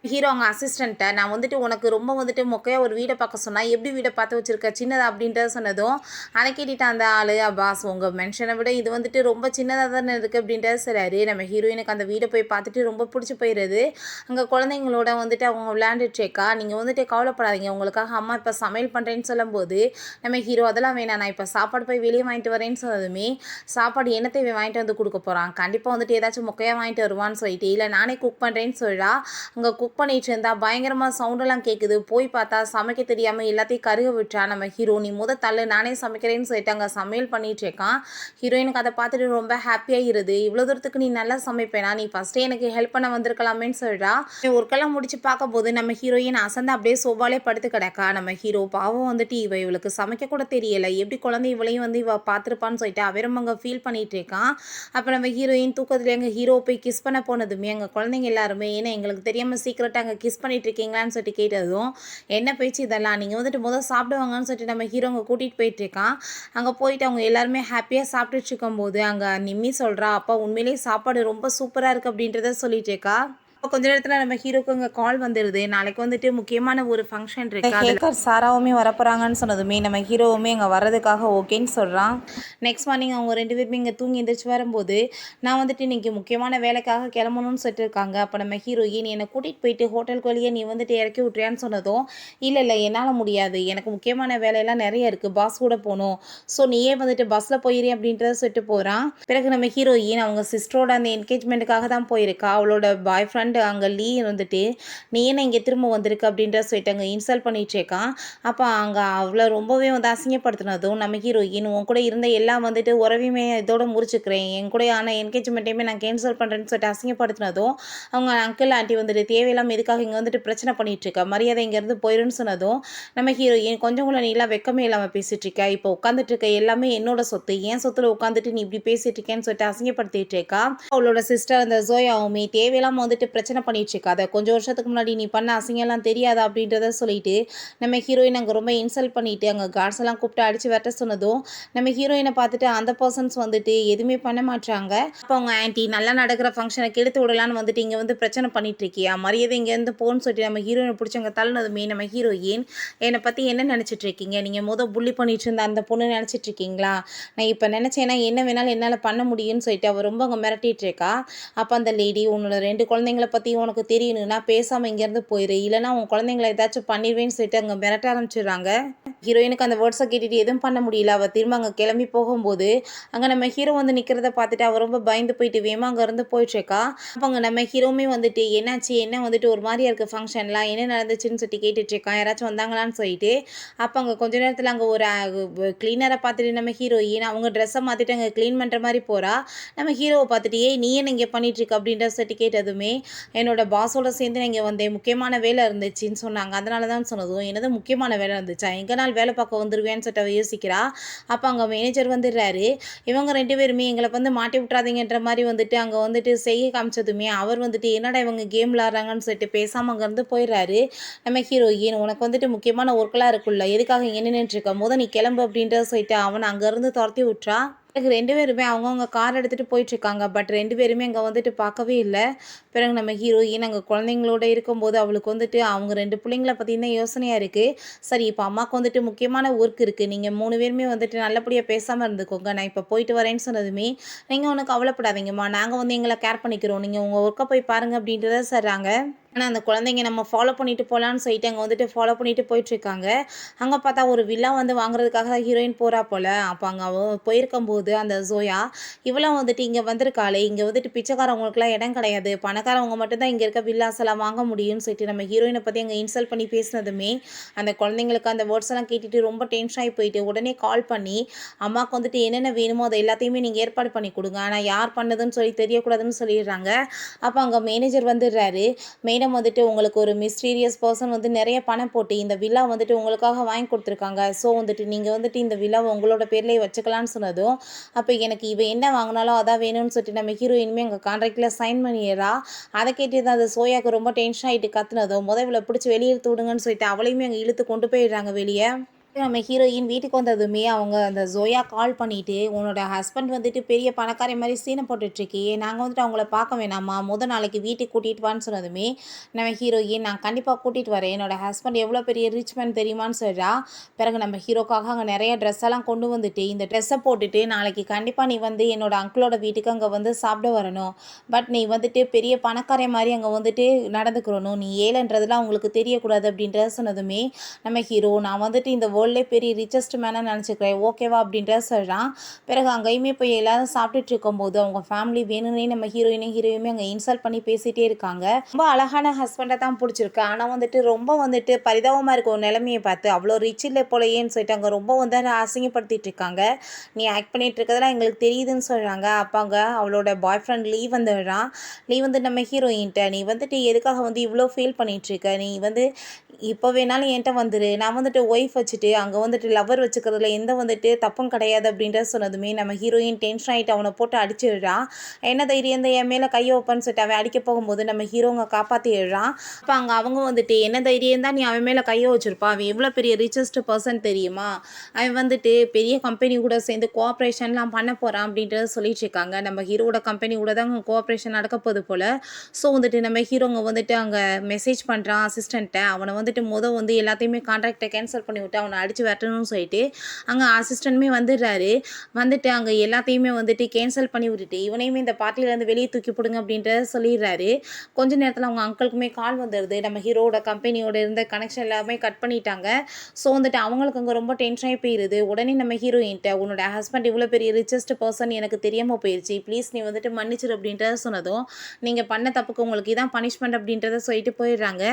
A: ஹீரோ அவங்க அசிஸ்டண்ட்டை நான் வந்துட்டு உனக்கு ரொம்ப வந்துட்டு மொக்கையாக ஒரு வீடை பார்க்க சொன்னால் எப்படி வீடை பார்த்து வச்சுருக்க சின்னதா அப்படின்றத சொன்னதும், அதை கேட்டுட்டு அந்த ஆள் பாஸ் உங்கள் மென்ஷனை விட இது வந்துட்டு ரொம்ப சின்னதாக தானே இருக்குது அப்படின்றத சொல்கிறாரு. நம்ம ஹீரோயினுக்கு அந்த வீடை போய் பார்த்துட்டு ரொம்ப பிடிச்சி போயிடுது. அங்கே குழந்தைங்களோட வந்துட்டு அவங்க விளையாண்டுட்ருக்கா. நீங்கள் வந்துட்டு கவலைப்படாதீங்க, உங்களுக்காக அம்மா இப்போ சமையல் பண்ணுறேன்னு சொல்லும்போது, நம்ம ஹீரோ அதெல்லாம் வேணாம், நான் இப்போ சாப்பாடு போய் வெளியே வாங்கிட்டு வரேன்னு சொன்னதுமே, சாப்பாடு என்னத்தை வாங்கிட்டு வந்து கொடுக்க போகிறான், கண்டிப்பாக வந்துட்டு ஏதாச்சும் மொக்கையாக வாங்கிட்டு வருவான்னு சொல்லிட்டு, இல்லை நானே குக் பண்ணுறேன்னு சொல்கிறா. அங்கே குக் பண்ணிட்டு இருந்தா பயங்கரமாக சவுண்டெல்லாம் கேட்குது. போய் பார்த்தா சமைக்க தெரியாமல் எல்லாத்தையும் கருக விட்டா. நம்ம ஹீரோ நீ தள்ளு நானே சமைக்கிறேன்னு சொல்லிட்டு அங்கே சமையல் பண்ணிட்டு இருக்கான். ஹீரோயினுக்கு அதை பார்த்துட்டு ரொம்ப ஹாப்பியாகிருது. இவ்வளோ தூரத்துக்கு நீ நல்லா சமைப்பேனா, நீ ஃபஸ்ட்டே எனக்கு ஹெல்ப் பண்ண வந்திருக்கலாமேன்னு சொல்கிறா. ஒர்க்கெல்லாம் முடிச்சு பார்க்கும்போது நம்ம ஹீரோயின் அசந்து அப்படியே சோபாலே படுத்து கிடக்கா. நம்ம ஹீரோ பாவம் வந்துட்டு இவளுக்கு சமைக்க கூட தெரியலை, எப்படி குழந்தை இவளையும் வந்து இவ பார்த்துருப்பான்னு சொல்லிட்டு அவரும் அங்கே ஃபீல் பண்ணிட்டு இருக்கான். அப்போ நம்ம ஹீரோயின் தூக்கத்துல எங்கள் ஹீரோ போய் கிஸ் பண்ண போனதுமே அங்கே குழந்தைங்க எல்லாருமே ஏன்னா எங்களுக்கு தெரியாமல் சீக்கிரட்டாக அங்கே கிஸ் பண்ணிட்டு இருக்கீங்களான்னு சொல்லிட்டு கேட்டதும், என்ன பேச்சு இதெல்லாம், நீங்கள் வந்துட்டு சாப்பிடுவாங்கன்னு சொல்லிட்டு நம்ம ஹீரோ அங்கே கூட்டிகிட்டு போயிட்டுருக்கான். அங்கே போயிட்டு அவங்க எல்லாருமே ஹாப்பியாக சாப்பிட்டுட்டு இருக்கும்போது அங்கே நிம்மி சொல்கிறா, அப்பா உண்மையிலேயே சாப்பாடு ரொம்ப சூப்பராக இருக்குது அப்படின்றத சொல்லிட்டு இருக்கா. இப்போ கொஞ்ச நேரத்தில் நம்ம ஹீரோக்கு அங்கே கால் வந்துடுது. நாளைக்கு வந்துட்டு முக்கியமான ஒரு ஃபங்க்ஷன் இருக்குது, ஹேக்கர் சாராவுமே வரப்போகிறாங்கன்னு சொன்னதுமே நம்ம ஹீரோவுமே அங்கே வர்றதுக்காக ஓகேன்னு சொல்கிறான். நெக்ஸ்ட் மார்னிங் அவங்க 2 பேருமே இங்கே தூங்கி எந்திரிச்சு வரும்போது, நான் வந்துட்டு இன்றைக்கி முக்கியமான வேலைக்காக கிளம்பணும்னு சொல்லிட்டு இருக்காங்க. அப்போ நம்ம ஹீரோயின் என்னை கூட்டிகிட்டு போயிட்டு ஹோட்டலுக்கு வழியே நீ வந்துட்டு இறக்கி விட்றியான்னு சொன்னதும், இல்லை என்னால் முடியாது, எனக்கு முக்கியமான வேலையெல்லாம் நிறைய இருக்குது, பாஸ் கூட போகணும், ஸோ நீயே வந்துட்டு பஸ்ஸில் போயிரு அப்படின்றத சொல்லிட்டு போகிறான். பிறகு நம்ம ஹீரோயின் அவங்க சிஸ்டரோட அந்த என்கேஜ்மெண்ட்டுக்காக தான் போயிருக்கா. அவளோட பாய் ஃப்ரெண்ட் அங்கே லீ இருந்துட்டு நீ என்ன இங்கே திரும்ப வந்திருக்கு அப்படின்ற சொல்லிட்டு அங்கே இன்சல்ட் பண்ணிட்டுருக்கான். அப்போ அங்கே அவளை ரொம்பவே வந்து அசிங்கப்படுத்தினதும் நம்ம ஹீரோயின் உன் கூட இருந்த எல்லாம் வந்துட்டு உறவையுமே இதோட முறிச்சுக்கிறேன், என் கூட ஆனால் என்கேஜ்மெண்ட்டையுமே நான் கேன்சல் பண்ணுறேன்னு சொல்லிட்டு அசிங்கப்படுத்தினதும், அவங்க அங்கிள் ஆண்டி வந்துட்டு தேவையில்லாமல் எதுக்காக இங்கே வந்துட்டு பிரச்சனை பண்ணிகிட்ருக்கா, மரியாதை இங்கேருந்து போயிடுன்னு சொன்னதும், நம்ம ஹீரோயின் கொஞ்சம் கூட நீலாம் வெக்கமே இல்லாமல் பேசிகிட்ருக்கா, இப்போ உட்காந்துட்டு இருக்க எல்லாமே என்னோட சொத்து, என் சொத்துல உட்காந்துட்டு நீ இப்படி பேசிகிட்டு இருக்கேன்னு சொல்லிட்டு அசிங்கப்படுத்திட்டு இருக்கா. அவளோட சிஸ்டர் அந்த ஜோயாவுமே தேவையில்லாமல் வந்துட்டு பிரச்சனை பண்ணிட்டு இருக்காத, கொஞ்சம் வருஷத்துக்கு முன்னாடி நீ பண்ண அசிங்கம்லாம் தெரியாதா அப்படின்றத சொல்லிட்டு நம்ம ஹீரோயின் அங்கே ரொம்ப இன்சல்ட் பண்ணிட்டு அங்கே கார்ட்ஸ் எல்லாம் கூப்பிட்டு அடிச்சு வெட்ட சொன்னதும், நம்ம ஹீரோயினை பார்த்துட்டு அந்த பர்சன்ஸ் வந்துட்டு எதுவுமே பண்ண மாட்டாங்க. அப்போ அவங்க ஆன்ட்டி நல்லா நடக்கிற ஃபங்க்ஷனை கெடுத்து விடலான்னு வந்துட்டு இங்கே வந்து பிரச்சனை பண்ணிட்டு இருக்கியா, மரியாதை இங்கேருந்து போன்னு சொல்லிட்டு நம்ம ஹீரோயினை பிடிச்சவங்க தள்ளினதுமே நம்ம ஹீரோயின் என்னை பற்றி என்ன நினச்சிட்டு இருக்கீங்க, நீங்கள் புள்ளி பண்ணிட்டு இருந்த அந்த பொண்ணு நினச்சிட்டு இருக்கீங்களா, நான் இப்போ நினச்சேன்னா என்ன வேணாலும் என்னால் பண்ண முடியும்னு சொல்லிட்டு அவள் ரொம்ப அங்கே மிரட்டிட்டு இருக்கா. அப்போ அந்த லேடி உன்னோட 2 குழந்தைங்களை பற்றி உனக்கு தெரியணும்னா பேசாமல் இங்கேருந்து போயிரு, இல்லைனா உன் குழந்தைங்களை ஏதாச்சும் பண்ணிடுவேன்னு சொல்லிட்டு அங்கே மிரட்ட ஆரம்பிச்சிடுறாங்க. ஹீரோயினுக்கு அந்த வேர்ட்ஸை கேட்டுட்டு எதுவும் பண்ண முடியல. அவள் திரும்ப அங்கே கிளம்பி போகும்போது அங்கே நம்ம ஹீரோ வந்து நிற்கிறத பார்த்துட்டு அவள் ரொம்ப பயந்து போயிட்டு வேமா அங்கேருந்து போயிட்டுருக்கா. அப்போ அங்கே நம்ம ஹீரோவுமே வந்துட்டு என்னாச்சு, என்ன வந்துட்டு ஒரு மாதிரியா இருக்குது ஃபங்க்ஷன்லாம், என்ன நடந்துச்சுன்னு சொல்லிட்டு கேட்டுட்ருக்கான், யாராச்சும் வந்தாங்களான்னு சொல்லிட்டு. அப்போ அங்கே கொஞ்ச நேரத்தில் அங்கே ஒரு க்ளீனரை பார்த்துட்டு நம்ம ஹீரோயின் அவங்க ட்ரெஸ்ஸை மாற்றிட்டு அங்கே க்ளீன் பண்ணுற மாதிரி போகிறா. நம்ம ஹீரோவை பார்த்துட்டு நீ என்ன இங்கே பண்ணிகிட்ருக்க அப்படின்ற சொல்லிட்டு கேட்டதுமே, என்னோட பாஸோட சேர்ந்து நான் இங்கே வந்தேன், முக்கியமான வேலை இருந்துச்சுன்னு சொன்னாங்க, அதனால தான் சொன்னதும், என்னது முக்கியமான வேலை இருந்துச்சா, எங்கே நாள் வேலை பார்க்க வந்துருவேன்னு சொல்லிட்டு அவள் யோசிக்கிறா. அப்போ அங்கே மேனேஜர் வந்துடுறாரு. இவங்க 2 பேருமே எங்களை வந்து மாட்டி விட்றாதீங்கன்ற மாதிரி வந்துட்டு அங்கே வந்துட்டு செய்ய காமிச்சதுமே அவர் வந்துட்டு என்னடா இவங்க கேம் விளாட்றாங்கன்னு சொல்லிட்டு பேசாமல் அங்கேருந்து போயிடுறாரு. நம்ம ஹீரோயின் உனக்கு வந்துட்டு முக்கியமான ஒர்க்கெலாம் இருக்குல்ல, எதுக்காக இங்கே நின்றுட்டுருக்க, நீ கிளம்பு அப்படின்றத சொல்லிட்டு அவனை அங்கேருந்து துரத்தி விட்றா. பிறகு 2 பேருமே அவங்கவுங்க கார் எடுத்துகிட்டு போயிட்டுருக்காங்க. பட் 2 பேருமே அங்கே வந்துட்டு பார்க்கவே இல்லை. பிறகு நம்ம ஹீரோயின் அங்கே குழந்தைங்களோட இருக்கும்போது அவளுக்கு வந்துட்டு அவங்க 2 பிள்ளைங்கள பற்றி தான் யோசனையாக இருக்குது. சரி இப்போ அம்மாவுக்கு வந்துட்டு முக்கியமான ஒர்க் இருக்குது, நீங்கள் 3 பேருமே வந்துட்டு நல்லபடியாக பேசாமல் இருந்துக்கோங்க, நான் இப்போ போயிட்டு வரேன்னு சொன்னதுமே, நீங்கள் ஒன்றும் கவலைப்படாதீங்கம்மா, நாங்கள் வந்து எங்களை கேர் பண்ணிக்கிறோம், நீங்கள் உங்கள் ஒர்க்கை போய் பாருங்கள் அப்படின்றத சொல்கிறாங்க. ஆனால் அந்த குழந்தைங்க நம்ம ஃபாலோ பண்ணிட்டு போகலான்னு சொல்லிட்டு அங்கே வந்துட்டு ஃபாலோ பண்ணிட்டு போயிட்டுருக்காங்க. அங்கே பார்த்தா ஒரு வில்லா வந்து வாங்குறதுக்காக ஹீரோயின் போகிறா போல். அப்போ அங்கே அவள் போயிருக்கும்போது அந்த ஜோயா இவளாம் வந்துட்டு இங்கே வந்திருக்காளே, இங்கே வந்துட்டு பிச்சைக்காரவங்களுக்குலாம் இடம் கிடையாது, பண பணக்காரவங்க மட்டும் தான் இங்கே இருக்க வில்லாஸ் எல்லாம் வாங்க முடியும்னு சொல்லிட்டு நம்ம ஹீரோயினை பற்றி அங்கே இன்சல்ட் பண்ணி பேசினதுமே அந்த குழந்தைங்களுக்கு அந்த வேர்ட்ஸ் எல்லாம் கேட்டுட்டு ரொம்ப டென்ஷன் ஆகி போயிட்டு உடனே கால் பண்ணி அம்மாவுக்கு வந்துட்டு என்னென்ன வேணுமோ அதை எல்லாத்தையுமே நீங்கள் ஏற்பாடு பண்ணி கொடுங்க, ஆனால் யார் பண்ணதுன்னு சொல்லி தெரியக்கூடாதுன்னு சொல்லிடுறாங்க. அப்போ அங்கே மேனேஜர் வந்துடுறாரு. மேடம் வந்துட்டு உங்களுக்கு ஒரு மிஸ்டீரியஸ் பர்சன் வந்து நிறைய பணம் போட்டு இந்த வில்லா வந்துட்டு உங்களுக்காக வாங்கி கொடுத்துருக்காங்க. ஸோ வந்துட்டு நீங்கள் வந்துட்டு இந்த வில்லாவை உங்களோட பேர்லேயே வச்சுக்கலான்னு சொன்னதும் அப்போ எனக்கு இவ என்ன வாங்கினாலும் அதான் வேணும்னு சொல்லிட்டு நம்ம ஹீரோயினுமே அங்கே கான்ட்ராக்டில் சைன் பண்ணிடுறா. அதை கேட்டு தான் அந்த சோயாவுக்கு ரொம்ப டென்ஷன் ஆகிட்டு கத்துனதும் இவளை பிடிச்சி வெளியே இழுத்து விடுங்கன்னு சொல்லிட்டு அவளையுமே அங்கே இழுத்து கொண்டு போயிடுறாங்க வெளியே. நம்ம ஹீரோயின் வீட்டுக்கு வந்ததுமே அவங்க அந்த ஜோயா கால் பண்ணிட்டு உன்னோட ஹஸ்பண்ட் வந்துட்டு பெரிய பணக்காரி மாதிரி சீனை போட்டுட்ருக்கியே, நாங்கள் வந்துட்டு அவங்கள பார்க்க வேணாமா, நாளைக்கு வீட்டுக்கு கூட்டிகிட்டு வான்னு சொன்னதுமே நம்ம ஹீரோயின் நான் கண்டிப்பாக கூட்டிகிட்டு வரேன், என்னோட ஹஸ்பண்ட் எவ்வளோ பெரிய ரிச் மேன் தெரியுமான்னு சொல்கிறா. பிறகு நம்ம ஹீரோக்காக அங்கே நிறைய ட்ரெஸ் எல்லாம் கொண்டு வந்துட்டு இந்த ட்ரெஸ்ஸை போட்டுட்டு நாளைக்கு கண்டிப்பாக நீ வந்து என்னோட அங்கிளோட வீட்டுக்கு அங்கே வந்து சாப்பிட வரணும், பட் நீ வந்துட்டு பெரிய பணக்கார மாதிரி அங்கே வந்துட்டு நடந்துக்கிறணும், நீ ஏழைன்றதுலாம் உங்களுக்கு தெரியக்கூடாது அப்படின்றத சொன்னதுமே நம்ம ஹீரோ நான் வந்துட்டு இந்த வேர்ல்ட்லே பெரிய ரிச்சஸ்ட் மேனாக நினச்சிக்கிறேன் ஓகேவா அப்படின்ற சொல்கிறான். பிறகு அங்கேயுமே போய் எல்லாரும் சாப்பிட்டுட்டு இருக்கும்போது அவங்க ஃபேமிலி வேணும்னே நம்ம ஹீரோயுமே அங்கே இன்சல்ட் பண்ணி பேசிகிட்டே இருக்காங்க. ரொம்ப அழகான ஹஸ்பண்டை தான் பிடிச்சிருக்கு, ஆனால் வந்துட்டு ரொம்ப வந்துட்டு பரிதாபமாக இருக்க ஒரு நிலைமையை பார்த்து அவ்வளோ ரிச் இல்லை போலையேன்னு சொல்லிட்டு அங்கே ரொம்ப வந்து அசிங்கப்படுத்திட்டு இருக்காங்க. நீ ஆக்ட் பண்ணிட்டு இருக்கிறதெல்லாம் எங்களுக்கு தெரியுதுன்னு சொல்கிறாங்க. அப்பாங்க அவளோட பாய் ஃப்ரெண்ட் லீவ் வந்துடுறான். லீவ் வந்து நம்ம ஹீரோயின்ட்ட நீ வந்துட்டு எதுக்காக வந்து இவ்வளோ ஃபீல் பண்ணிகிட்ருக்க, நீ வந்து இப்போ வேணாலும் என்கிட்ட வந்துரு, நான் வந்துட்டு ஒய்ஃப் வச்சுட்டு அங்கே வந்துட்டு லவர் வச்சுக்கிறதுல எந்த வந்துட்டு தப்பும் கிடையாது அப்படின்ற சொன்னதுமே நம்ம ஹீரோயின் டென்ஷன் ஆகிட்டு அவனை போட்டு அடிச்சிடுறான். என்ன தைரியம் என் மேலே கையை வைப்பன்னு சொல்லிட்டு அவன் அடிக்க போகும்போது நம்ம ஹீரோங்க காப்பாற்றிடுறான். அப்போ அங்கே அவங்க வந்துட்டு என்ன தைரியம் தான் நீ அவன் மேலே கையை வச்சிருப்பான், அவன் எவ்வளோ பெரிய ரிச்சஸ்ட் பர்சன் தெரியுமா, அவன் வந்துட்டு பெரிய கம்பெனி கூட சேர்ந்து கோஆப்ரேஷன்லாம் பண்ண போகிறான் அப்படின்றத சொல்லிட்டு இருக்காங்க. நம்ம ஹீரோட கம்பெனி கூட தான் கோஆப்ரேஷன் நடக்க போகுது போல். ஸோ வந்துட்டு நம்ம ஹீரோங்க வந்துட்டு அங்கே மெசேஜ் பண்ணுறான் அசிஸ்டண்ட்டை, அவனை வந்துட்டு வந்து எல்லாத்தையுமே கான்ட்ராக்டை கேன்சல் பண்ணி விட்டு அவனை அடித்து வரட்டணும்னு சொல்லிட்டு அங்கே அசிஸ்டன்ட்மே வந்துடுறாரு. வந்துட்டு அங்கே எல்லாத்தையுமே வந்துட்டு கேன்சல் பண்ணி விட்டுட்டு இவனையுமே இந்த பார்ட்டிலேருந்து வெளியே தூக்கி போடுங்க அப்படின்றத சொல்லிடுறாரு. கொஞ்ச நேரத்தில் அவங்க அங்கிளுக்குமே கால் வந்துடுது. நம்ம ஹீரோட கம்பெனியோட இருந்த கனெக்ஷன் எல்லாமே கட் பண்ணிட்டாங்க. ஸோ வந்துட்டு அவங்களுக்கு அங்கே ரொம்ப டென்ஷன் ஆகி போயிடுது. உடனே நம்ம ஹீரோயின்ட்ட உன்னோட ஹஸ்பண்ட் இவ்வளோ பெரிய ரிச்சஸ்ட் பர்சன் எனக்கு தெரியாமல் போயிடுச்சு, ப்ளீஸ் நீ வந்துட்டு மன்னிச்சிரு அப்படின்றத சொன்னதும் நீங்கள் பண்ண தப்புக்கு உங்களுக்கு இதான் பனிஷ்மெண்ட் அப்படின்றத சொல்லிட்டு போயிடுறாங்க.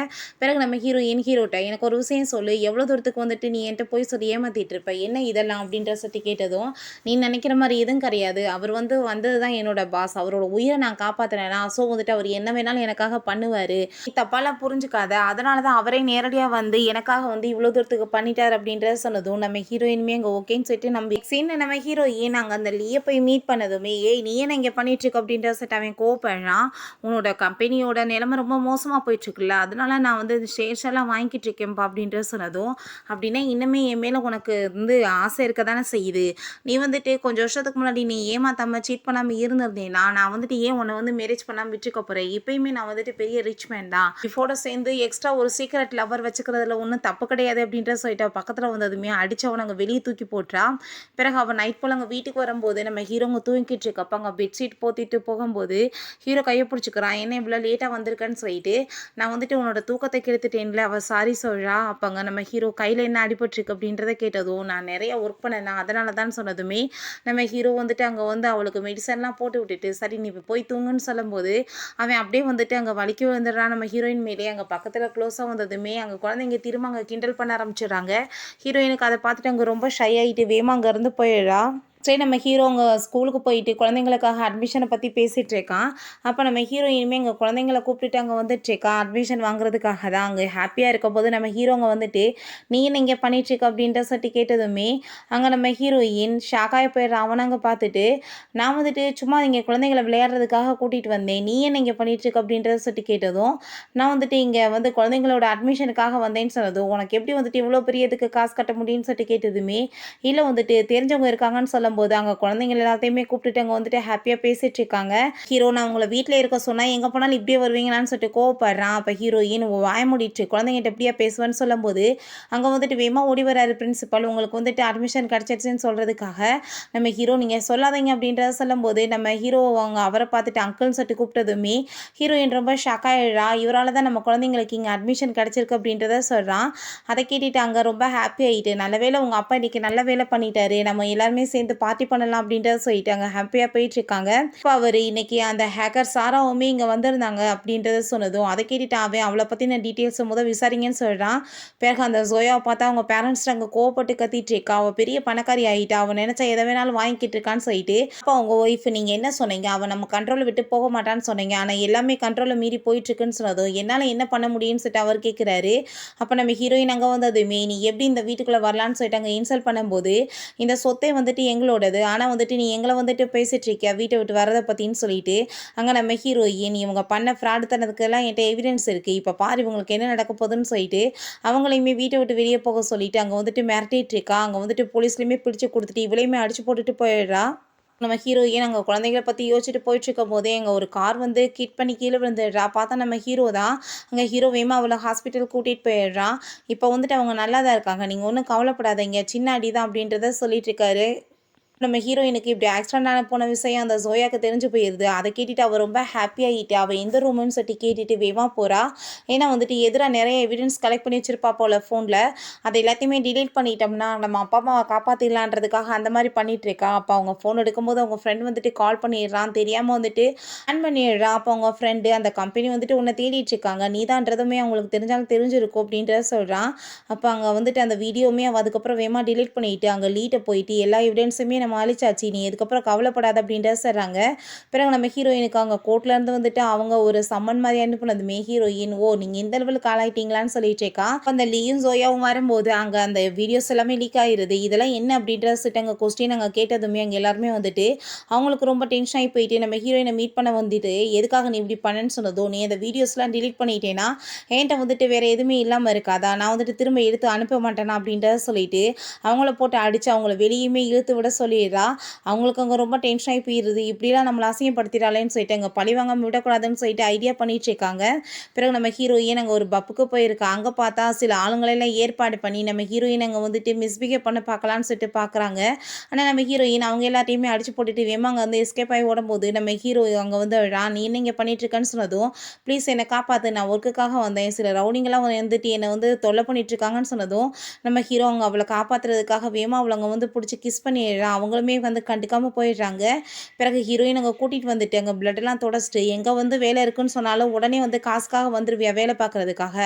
A: பிறகு நம்ம ஹீரோட்ட எனக்கு ஒரு விஷயம் சொல்லு, எவ்வளோ தூரத்துக்கு வந்துட்டு நீ என்கிட்ட போய் சொல்லி ஏமாற்றிட்டு இருப்ப, என்ன இதெல்லாம் அப்படின்ற சொல்லி கேட்டதும் நீ நினைக்கிற மாதிரி எதுவும் கிடையாது, அவர் வந்தது தான் என்னோட பாஸ், அவரோட உயிரை நான் காப்பாற்றினேன்னா ஸோ வந்துட்டு அவர் என்ன வேணாலும் எனக்காக பண்ணுவார், நீ தப்பாலாம் புரிஞ்சுக்காத, அதனால தான் அவரே நேரடியாக வந்து எனக்காக வந்து இவ்வளோ தூரத்துக்கு பண்ணிட்டார் அப்படின்றத சொன்னதும் நம்ம ஹீரோயினுமே அங்கே ஓகேன்னு சொல்லிட்டு நம்ம சீனில் நம்ம ஹீரோயின் நாங்கள் அந்த லீயை போய் மீட் பண்ணதுமே ஏய் நீ என்ன இங்கே பண்ணிட்டுருக்க அப்படின்ற சொல்லிட்டு அவன் கோவப்படுறான். உன்னோட கம்பெனியோட நிலைமை ரொம்ப மோசமாக போயிட்டுருக்குல்ல, அதனால நான் வந்து ஷேர்ஸ் எல்லாம் வாங்கிட்டு இருக்கேன்ப்பா அப்படின்ற சொன்னதும் அப்படின்னா இன்னுமே என் மேலே உனக்கு வந்து ஆசை இருக்க தானே செய்யுது, நீ வந்துட்டு கொஞ்சம் வருஷத்துக்கு முன்னாடி நீ ஏமாத்தாமல் சீட் பண்ணாமல் இருந்திருந்தேன்னா நான் வந்துட்டு ஏன் உன்னை வந்து மேரேஜ் பண்ணாமல் விட்டுக்க போகிறேன், இப்போயுமே நான் வந்துட்டு பெரிய ரிச் மேன் தான், இஃபோட சேர்ந்து எக்ஸ்ட்ரா ஒரு சீக்ரெட் லவர் வச்சுக்கிறதுல ஒன்றும் தப்பு கிடையாது அப்படின்ற சொல்லிட்டு பக்கத்தில் வந்ததுமே அடித்தவன் அங்கே வெளியே தூக்கி போட்டுறா. பிறகு அவன் நைட் போல் அங்கே வீட்டுக்கு வரும்போது நம்ம ஹீரோங்க தூங்கிட்டு இருக்கப்போ அங்கே பெட்ஷீட் போத்திட்டு போகும்போது ஹீரோ கையை பிடிச்சிக்கிறான், என்ன இவ்வளோ லேட்டாக வந்திருக்கேன்னு சொல்லிட்டு நான் வந்துட்டு உன்னோட தூக்கத்தை கெடுத்துட்டேன்ல, அவள் சாரி சொல்கிறா. அப்பாங்க நம்ம ஹீரோ கையில் என்ன அடிபட்டுருக்கு அப்படின்றத கேட்டதும் நான் நிறைய ஒர்க் பண்ணேன் அதனால தான் சொன்னதுமே நம்ம ஹீரோ வந்துட்டு அங்கே வந்து அவளுக்கு மெடிசன்லாம் போட்டு விட்டுட்டு சரி நீ இப்போ போய் தூங்குன்னு சொல்லும்போது அவன் அப்படியே வந்துட்டு அங்கே வலிக்க விழுந்துடுறான் நம்ம ஹீரோயின் மேலே. அங்கே பக்கத்தில் க்ளோஸாக வந்ததுமே அங்கே குழந்தைங்க திரும்ப அங்கே கிண்டல் பண்ண ஆரம்பிச்சிடுறாங்க. ஹீரோயினுக்கு அதை பார்த்துட்டு அங்கே ரொம்ப ஷை ஆகிட்டு வேமா அங்கேருந்து போயிடுறா. சரி நம்ம ஹீரோ அங்கே ஸ்கூலுக்கு போயிட்டு குழந்தைங்களுக்காக அட்மிஷனை பற்றி பேசிகிட்டு இருக்கான். அப்போ நம்ம ஹீரோயினுமே எங்கள் குழந்தைங்கள கூப்பிட்டுட்டு அங்கே வந்துட்டுருக்கா அட்மிஷன் வாங்குறதுக்காக தான். அங்கே ஹாப்பியாக இருக்கும்போது நம்ம ஹீரோங்க வந்துட்டு நீ என்ன இங்கே பண்ணிகிட்ருக்க அப்படின்ற சொல்லி கேட்டதுமே அங்கே நம்ம ஹீரோயின் ஷாக்காக போயிடுற. அவனை அங்கே பார்த்துட்டு நான் வந்துட்டு சும்மா இங்கே குழந்தைங்களை விளையாடுறதுக்காக கூட்டிகிட்டு வந்தேன், நீ என்ன இங்கே பண்ணிகிட்ருக்க அப்படின்றத சொல்லி கேட்டதும் நான் வந்துட்டு இங்கே வந்து குழந்தைங்களோட அட்மிஷனுக்காக வந்தேன்னு சொன்னதும் உனக்கு எப்படி வந்துட்டு இவ்வளோ பெரிய இதுக்கு காசு கட்ட முடியும்னு சொல்லி கேட்டதுமே இல்லை வந்துட்டு தெரிஞ்சவங்க இருக்காங்கன்னு சொல்லும்போது அங்கே குழந்தைங்க எல்லாத்தையுமே கூப்பிட்டுட்டு அங்கே வந்துட்டு ஹாப்பியாக பேசிகிட்டு இருக்காங்க. ஹீரோ நான் உங்களை வீட்டில் இருக்க சொன்னால் எங்கே போனாலும் இப்படியே வருவீங்களான்னு சொல்லிட்டு கோவப்படுறான். அப்போ ஹீரோயின் வாய மூடிட்டு குழந்தைங்கிட்ட எப்படியா பேசுவேன்னு சொல்லும்போது அங்கே வந்துட்டு வேமா ஓடி வராரு பிரின்சிபல், உங்களுக்கு வந்துட்டு அட்மிஷன் கிடச்சிருச்சுன்னு சொல்கிறதுக்காக. நம்ம ஹீரோ நீங்கள் சொல்லாதீங்க அப்படின்றத சொல்லும்போது நம்ம ஹீரோ அவங்க அவரை பார்த்துட்டு அங்கிள்னு சொல்லிட்டு கூப்பிட்டதுமே ஹீரோயின் ரொம்ப ஷாக் ஆகிடுறா. இவரால் தான் நம்ம குழந்தைங்களுக்கு இங்கே அட்மிஷன் கிடச்சிருக்கு அப்படின்றத சொல்கிறான். அதை கேட்டுட்டு அங்கே ரொம்ப ஹாப்பி ஆகிட்டு நல்ல வேலை உங்கள் அப்பா இன்றைக்கி நல்ல வேலை பண்ணிட்டாரு, நம்ம எல்லாருமே சேர்ந்து பார்ட்டி பண்ணலாம் அப்படின்றத சொல்லிட்டு அங்கே ஹாப்பியாக போயிட்டுருக்காங்க. இப்போ அவர் இன்னைக்கு அந்த ஹேக்கர் சாராவுமே இங்கே வந்திருந்தாங்க அப்படின்றத சொன்னதும் அதை கேட்டுட்டு அவன் அவளை பற்றின டீட்டெயில்ஸை விசாரிங்கன்னு சொல்கிறான். பிறகு அந்த ஜோயாவை பார்த்தா அவங்க பேரண்ட்ஸ் அங்கே கோவப்பட்டு கத்திட்டு இருக்கா. அவள் பெரிய பணக்காரி ஆகிட்டா, அவன் நினச்சா எதை வேணாலும் வாங்கிக்கிட்டு இருக்கான்னு சொல்லிட்டு அப்போ அவங்க ஒய்ஃப் நீங்கள் என்ன சொன்னீங்க, அவன் நம்ம கண்ட்ரோலை விட்டு போக மாட்டான்னு சொன்னீங்க, ஆனால் எல்லாமே கண்ட்ரோலை மீறி போயிட்டுருக்குன்னு சொன்னதும் என்னால் என்ன பண்ண முடியும்னு சொல்லிட்டு அவர் கேட்குறாரு. அப்போ நம்ம ஹீரோயின் அங்கே வந்ததுமே நீ எப்படி இந்த வீட்டுக்குள்ளே வரலான்னு சொல்லிட்டு அங்கே இன்சல்ட் பண்ணும்போது இந்த சொத்தை எங்களோடது, ஆனால் நீ எங்களை பேசிட்டு இருக்கியா வீட்டை விட்டு வரதை பற்றின்னு சொல்லிட்டு அங்கே நம்ம ஹீரோயின் இவங்க பண்ண ஃப்ராடு தனதுக்கெல்லாம் என்கிட்ட எவிடன்ஸ் இருக்குது, இப்போ பாரு இவங்களுக்கு என்ன நடக்க போகுதுன்னு சொல்லிட்டு அவங்களையுமே வீட்டை விட்டு வெளியே போக சொல்லிட்டு அங்கே மிரட்டிட்டு இருக்கா. அங்கே போலீஸ்லையுமே பிடிச்சி கொடுத்துட்டு இவளையுமே அடிச்சு போட்டுட்டு போயிடுறா. நம்ம ஹீரோயின் அங்கே குழந்தைங்கள பற்றி யோசிச்சுட்டு போயிட்டுருக்கும் போதே அங்கே ஒரு கார் கிட் பண்ணி கீழே விழுந்துடுறா. பார்த்தா நம்ம ஹீரோ தான். அங்கே ஹீரோ வேகமாக அவளை ஹாஸ்பிட்டல் கூட்டிகிட்டு போயிடுறான். இப்போ அவங்க நல்லா தான் இருக்காங்க, நீங்கள் ஒன்றும் கவலைப்படாதீங்க, சின்ன அடி தான் அப்படின்றத சொல்லிட்டு இருக்காரு. நம்ம ஹீரோயினுக்கு இப்படி ஆக்சிடென்ட் போன விஷயம் அந்த ஜோயாவுக்கு தெரிஞ்சு போயிடுது. அதை கேட்டுட்டு அவள் ரொம்ப ஹாப்பியாகிட்டு அவள் எந்த ரூமுன்னு சொல்லிட்டு கேட்டுட்டு வேகமாக போகிறா. ஏன்னா எதிராக நிறைய எவிடன்ஸ் கலெக்ட் பண்ணி வச்சிருப்பா போல் ஃபோனில். அதை எல்லாத்தையுமே டிலீட் பண்ணிட்டோம்னா நம்ம அப்பா அம்மாவை காப்பாற்றிடலான்றதுக்காக அந்த மாதிரி பண்ணிட்டு இருக்கா. அப்போ அவங்க ஃபோன் எடுக்கும்போது அவங்க ஃப்ரெண்ட் கால் பண்ணிடுறான். தெரியாமல் ஆன் பண்ணிடுறா. அப்போ அவங்க ஃப்ரெண்டு அந்த கம்பெனி உன்னை தேடிட்டு இருக்காங்க, நீதான்றதுமே அவங்களுக்கு தெரிஞ்சாலும் தெரிஞ்சிருக்கும் அப்படின்றத சொல்கிறான். அப்போ அங்கே அந்த வீடியோவுமே அதுக்கப்புறம் வேகமாக டிலீட் பண்ணிவிட்டு அங்கே லீட்டை போயிட்டு எல்லா எவிடன்ஸுமே நம்ம அழிச்சாச்சு, நீ இதுக்கப்புறம் கவலைப்படாத அப்படின்றத சொல்கிறாங்க. பிறகு நம்ம ஹீரோயினுக்கு அங்கே கோர்ட்லேருந்து அவங்க ஒரு சம்மன் மாதிரி அனுப்புனதுமே ஹீரோயின் ஓ நீங்கள் இந்த லெவலுக்கு ஆளாயிட்டீங்களான்னு சொல்லிட்டேக்கா. அந்த லீயும் ஜோயாவும் வரும்போது அங்கே அந்த வீடியோஸ் எல்லாமே லீக் ஆகிருது. இதெல்லாம் என்ன அப்படின்றத அங்கே கொஸ்டின் அங்கே கேட்டதுமே அங்கே எல்லாருமே அவங்களுக்கு ரொம்ப டென்ஷன் ஆகி போயிட்டு நம்ம ஹீரோயினை மீட் பண்ண எதுக்காக நீ இப்படி பண்ணேன்னு சொன்னதோ, நீ அந்த வீடியோஸ்லாம் டிலீட் பண்ணிட்டேன்னா என்கிட்ட வேறு எதுவுமே இல்லாமல் இருக்காதா, நான் திரும்ப எடுத்து அனுப்ப மாட்டேனா அப்படின்றத சொல்லிட்டு அவங்கள போட்டு அடித்து அவங்கள வெளியுமே இழுத்து விட சொல்லிடுறா. அவங்களுக்கு அங்கே ரொம்ப டென்ஷன் ஆகி போயிடுது. இப்படிலாம் நம்மளை அசிங்கப்படுத்திடாளேன்னு சொல்லிட்டு அங்கே பழிவாங்க விடக்கூடாதுன்னு சொல்லிட்டு ஐடியா பண்ணிட்டு இருக்காங்க. பிறகு நம்ம ஹீரோயின் அங்கே ஒரு பப்புக்கு போயிருக்கா. அங்கே பார்த்தா சில ஆளுங்களெல்லாம் ஏற்பாடு பண்ணி நம்ம ஹீரோயின் அங்கே மிஸ்பிஹேவ் பண்ண பார்க்கலான்னு சொல்லிட்டு பார்க்குறாங்க. ஆனால் நம்ம ஹீரோயின் அவங்க எல்லாத்தையுமே அடிச்சு போட்டுட்டு வேமா அங்கே எஸ்கேப் ஆகி ஓடும்போது நம்ம ஹீரோ அங்கே நீ என்ன இங்கே பண்ணிட்டு இருக்கேன்னு சொன்னதும் ப்ளீஸ் என்னை காப்பாற்று, நான் ஒர்க்குக்காக வந்தேன், சில ரவுடிங்கெல்லாம் என்னை தொல்லை பண்ணிட்டு இருக்காங்கன்னு சொன்னதும் நம்ம ஹீரோ அவங்க அவளை காப்பாற்றுறதுக்காக வேமா அவளை அங்கே பிடிச்சி கிஸ் பண்ணிடுறான். அவங்களுமே கண்டுக்காமல் போயிடுறாங்க. பிறகு ஹீரோயின் அங்கே கூட்டிகிட்டு அங்கே பிளட்டெல்லாம் தொடச்சிட்டு எங்கே வேலை இருக்குன்னு சொன்னாலும் உடனே காசுக்காக வந்துருவியா வேலை பார்க்குறதுக்காக,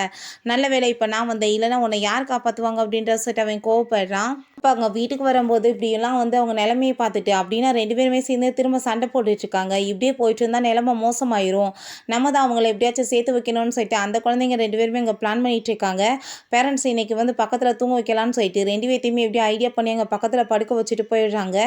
A: நல்ல வேலை இப்போ நான் வந்தேன், இல்லைன்னா உன்னை யார் காப்பாற்றுவாங்க அப்படின்ற சொல்லிட்டு அவன் கோவப்படுறான். இப்போ அவங்க வீட்டுக்கு வரும்போது இப்படியெல்லாம் அவங்க நிலைமையை பார்த்துட்டு அப்படின்னா 2 பேருமே சேர்ந்து திரும்ப சண்டை போட்டுட்ருக்காங்க. இப்படியே போயிட்டு இருந்தால் நிலைமை மோசமாயிரும், நம்ம தான் அவங்கள எப்படியாச்சும் சேர்த்து வைக்கணும்னு சொல்லிட்டு அந்த குழந்தைங்க 2 பேருமே இங்கே பிளான் பண்ணிட்டு இருக்காங்க. பேரண்ட்ஸ் இன்னைக்கு பக்கத்தில் தூங்க வைக்கலான்னு சொல்லிட்டு 2 பேர்த்தையுமே எப்படியும் ஐடியா பண்ணி அங்கே பக்கத்தில் படுக்க வச்சுட்டு போயிடுறாங்க.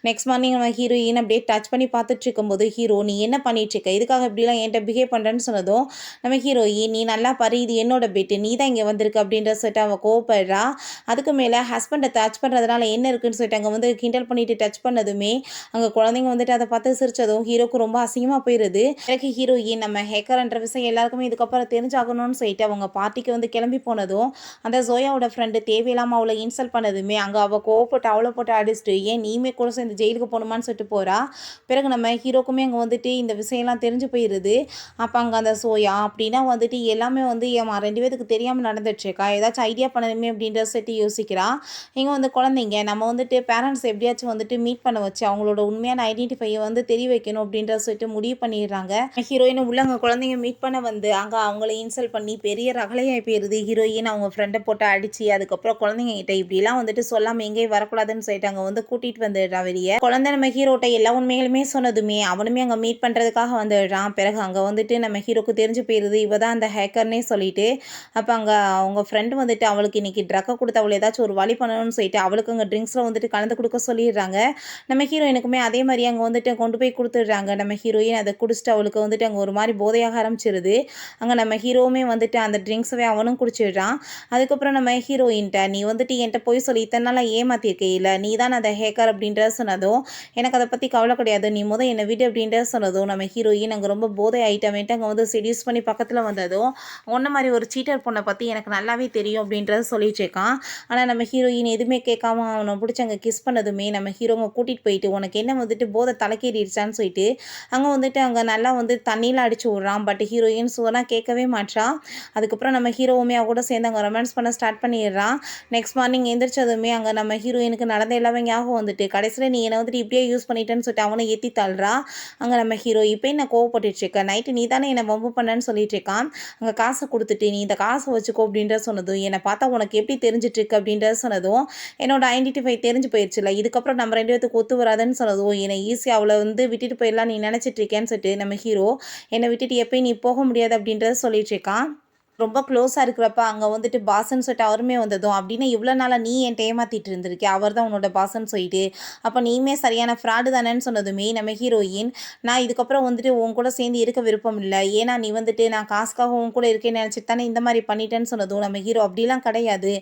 A: நெக்ஸ்ட் மார்னிங் நம்ம ஹீரோயின் அப்படியே டச் பண்ணி பார்த்துட்டு இருக்கும்போது ஹீரோ நீ என்ன பண்ணிட்டு இருக்க, இதுக்காக இப்படிலாம் என்கிட்ட பிஹேவ் பண்ணுறேன்னு சொன்னதும் நம்ம ஹீரோயின் நீ நல்லா பாரு இது என்னோட பெட்டு, நீ தான் இங்கே வந்திருக்கு அப்படின்ற சொல்லிட்டு அவள் கோவப்படுறா. அதுக்கு மேலே ஹஸ்பண்டை டச் பண்ணுறதுனால என்ன இருக்குன்னு சொல்லிட்டு அங்கே கிண்டல் பண்ணிட்டு டச் பண்ணதுமே அங்கே குழந்தைங்க அதை பார்த்து சிரிச்சதும் ஹீரோக்கு ரொம்ப அசிங்கமாக போயிடுது. எனக்கு ஹீரோயின் நம்ம ஹேக்கர்ன்ற விஷயம் எல்லாருக்குமே இதுக்கப்புறம் தெரிஞ்சாகணும்னு சொல்லிட்டு அவங்க பார்ட்டிக்கு கிளம்பி போனதும் அந்த ஜோயாவோட ஃப்ரெண்டு தேவையில்லாமல் அவளை இன்சல்ட் பண்ணதுமே அங்கே அவள் கோவப்பட்டு அவளை போட்டு அடிச்சுட்டு ஏன் நீமே கூட சேர்ந்து ஜெயிலுக்கு போகணுமான்னு சொல்லிட்டு போகிறா. பிறகு நம்ம ஹீரோக்குமே அங்கே இந்த விஷயம்லாம் தெரிஞ்சு போயிடுது. அப்போ அங்கே அந்த சோயா அப்படின்னா எல்லாமே ஏமா 2 பேருக்கு தெரியாமல் நடந்துட்டுருக்கா, ஏதாச்சும் ஐடியா பண்ணணுமே அப்படின்ற சொல்லிட்டு யோசிக்கிறா. இங்கே குழந்தைங்க நம்ம பேரண்ட்ஸ் எப்படியாச்சும் மீட் பண்ண வச்சு அவங்களோட உண்மையான ஐடென்டிஃபையை தெரிய வைக்கணும் அப்படின்ற சொல்லிட்டு முடிவு பண்ணிடுறாங்க. ஹீரோயின் உள்ள அங்கே குழந்தைங்க மீட் பண்ண அங்கே அவங்கள இன்சல்ட் பண்ணி பெரிய ரகலையாகி போயிடுது. ஹீரோயின் அவங்க ஃப்ரெண்டை போட்டு அடிச்சு அதுக்கப்புறம் குழந்தைங்க கிட்ட இப்படிலாம் சொல்லாமல் எங்கேயும் வரக்கூடாதுன்னு சொல்லிட்டு அங்கே கூட்டிகிட்டு வந்துடுறா வெளியே. குழந்தை நம்ம ஹீரோட்ட எல்லா உண்மைகளுமே சொன்னதுமே அவனுமே அங்கே மீட் பண்ணுறதுக்காக வந்துடுறான். பிறகு அங்கே நம்ம ஹீரோக்கு தெரிஞ்சு போயிடுது இவ தான் அந்த ஹேக்கர்னே சொல்லிட்டு. அப்போ அங்கே அவங்க ஃப்ரெண்டு அவளுக்கு இன்னைக்கு ட்ரக்கை கொடுத்து அவளை ஏதாச்சும் ஒரு வழி பண்ணணும்னு சொல்லிட்டு அவளுக்கு அங்கே ட்ரிங்க்ஸில் கலந்து கொடுக்க சொல்லிடுறாங்க. நம்ம ஹீரோயினுக்குமே அதே மாதிரி அங்கே கொண்டு போய் கொடுத்துடுறாங்க. நம்ம ஹீரோயின் அதை குடிச்சிட்டு அவளுக்கு அங்கே ஒரு மாதிரி போதையாக ஆரம்பிச்சிருது. அங்கே நம்ம ஹீரோவுமே அந்த ட்ரிங்க்ஸவே அவனும் குடிச்சிடுறான். அதுக்கப்புறம் நம்ம ஹீரோயின்ட்ட நீ என்கிட்ட போய் சொல்லி இத்தனை நாளாக ஏமாத்திருக்கே, இல்லை நீ தான் அந்த ஹேக்கர் அப்படின்றத சொன்னதும் எனக்கு அதை பற்றி கவலை கிடையாது, நீ என்னை விடு அப்படின்றத சொன்னதும் நம்ம ஹீரோயின் அங்கே ரொம்ப போதை ஆகிட்டமேட்டு அங்கே செடியூஸ் பண்ணி பக்கத்தில் வந்ததும் ஒன்றை மாதிரி ஒரு சீட்டர் பொண்ணை பற்றி எனக்கு நல்லாவே தெரியும் அப்படின்றத சொல்லிட்டு இருக்கான். ஆனால் நம்ம ஹீரோயின் எதுவுமே கேட்க கேட்காம அவனை பிடிச்சி அங்கே கிஸ் பண்ணதுமே நம்ம ஹீரோங்க கூட்டிகிட்டு போயிட்டு உனக்கு என்ன வந்துட்டு போதை தலைக்கேறிடுச்சான்னு சொல்லிட்டு அங்கே வந்துட்டு அங்கே நல்லா வந்து தண்ணியில் அடிச்சு விட்றான். பட் ஹீரோயின் சொன்னால் கேட்கவே மாட்றான். அதுக்கப்புறம் நம்ம ஹீரோவுமே அவ கூட சேர்ந்து அங்கே ரொமான்ஸ் பண்ண ஸ்டார்ட் பண்ணிடுறான். நெக்ஸ்ட் மார்னிங் எந்திரிச்சதுமே அங்கே நம்ம ஹீரோயினுக்கு நடந்த எல்லாமே ஞாபகம் வந்துட்டு கடைசியில் நீ என்னை வந்துட்டு இப்படியே யூஸ் பண்ணிட்டேன்னு சொல்லிட்டு அவனை ஏற்றி தள்ளுறா. அங்கே நம்ம ஹீரோ இப்போயும் நான் கோவப்பட்டுட்டு இருக்கேன், நைட்டு நீ தானே என்னை வம்பு பண்ணேன்னு சொல்லிட்டு இருக்கான். அங்கே காசை கொடுத்துட்டு நீ இந்த காசை வச்சுக்கோ அப்படின்ற சொன்னதும் என்னை பார்த்தா உனக்கு எப்படி தெரிஞ்சிட்டு இருக்கு அப்படின்றத சொன்னதும் என்னோட ஐடென்டிஃபை தெரிஞ்சு போயிடுச்சுல, இதுக்கப்புறம் நம்ம 2 பேத்துக்கு ஒத்து வராதுன்னு சொன்னதும் என்னை ஈஸியாக அவளை வந்து விட்டுட்டு போயிடலாம் நீ நினச்சிட்டு இருக்கேன்னு சொல்லிட்டு நம்ம ஹீரோ என்னை விட்டுட்டு எப்பயும் நீ போக முடியாது அப்படின்றத சொல்லிட்டு இருக்கான். ரொம்ப க்ளோஸாக இருக்கிறப்ப அங்கே வந்துட்டு பாஸ்ன்னு சொல்லிட்டு அவருமே வந்ததும் அப்படின்னு இவ்வளோ நாளாக நீ என்கிட்ட ஏமாற்றிட்டு இருந்திருக்கே, அவர் தான் உன்னோட பாஸ்ன்னு சொல்லிட்டு அப்போ நீயுமே சரியான ஃப்ராடு தானேன்னு சொன்னதுமே நம்ம ஹீரோயின் நான் இதுக்கப்புறம் வந்துட்டு உன் கூட சேர்ந்து இருக்க விருப்பம் இல்லை, ஏன்னா நீ வந்துட்டு நான் காசுக்காக உன் கூட இருக்கேன்னு நினச்சிட்டு தானே இந்த மாதிரி பண்ணிட்டேன்னு சொன்னதும் நம்ம ஹீரோ அப்படிலாம் கிடையாது,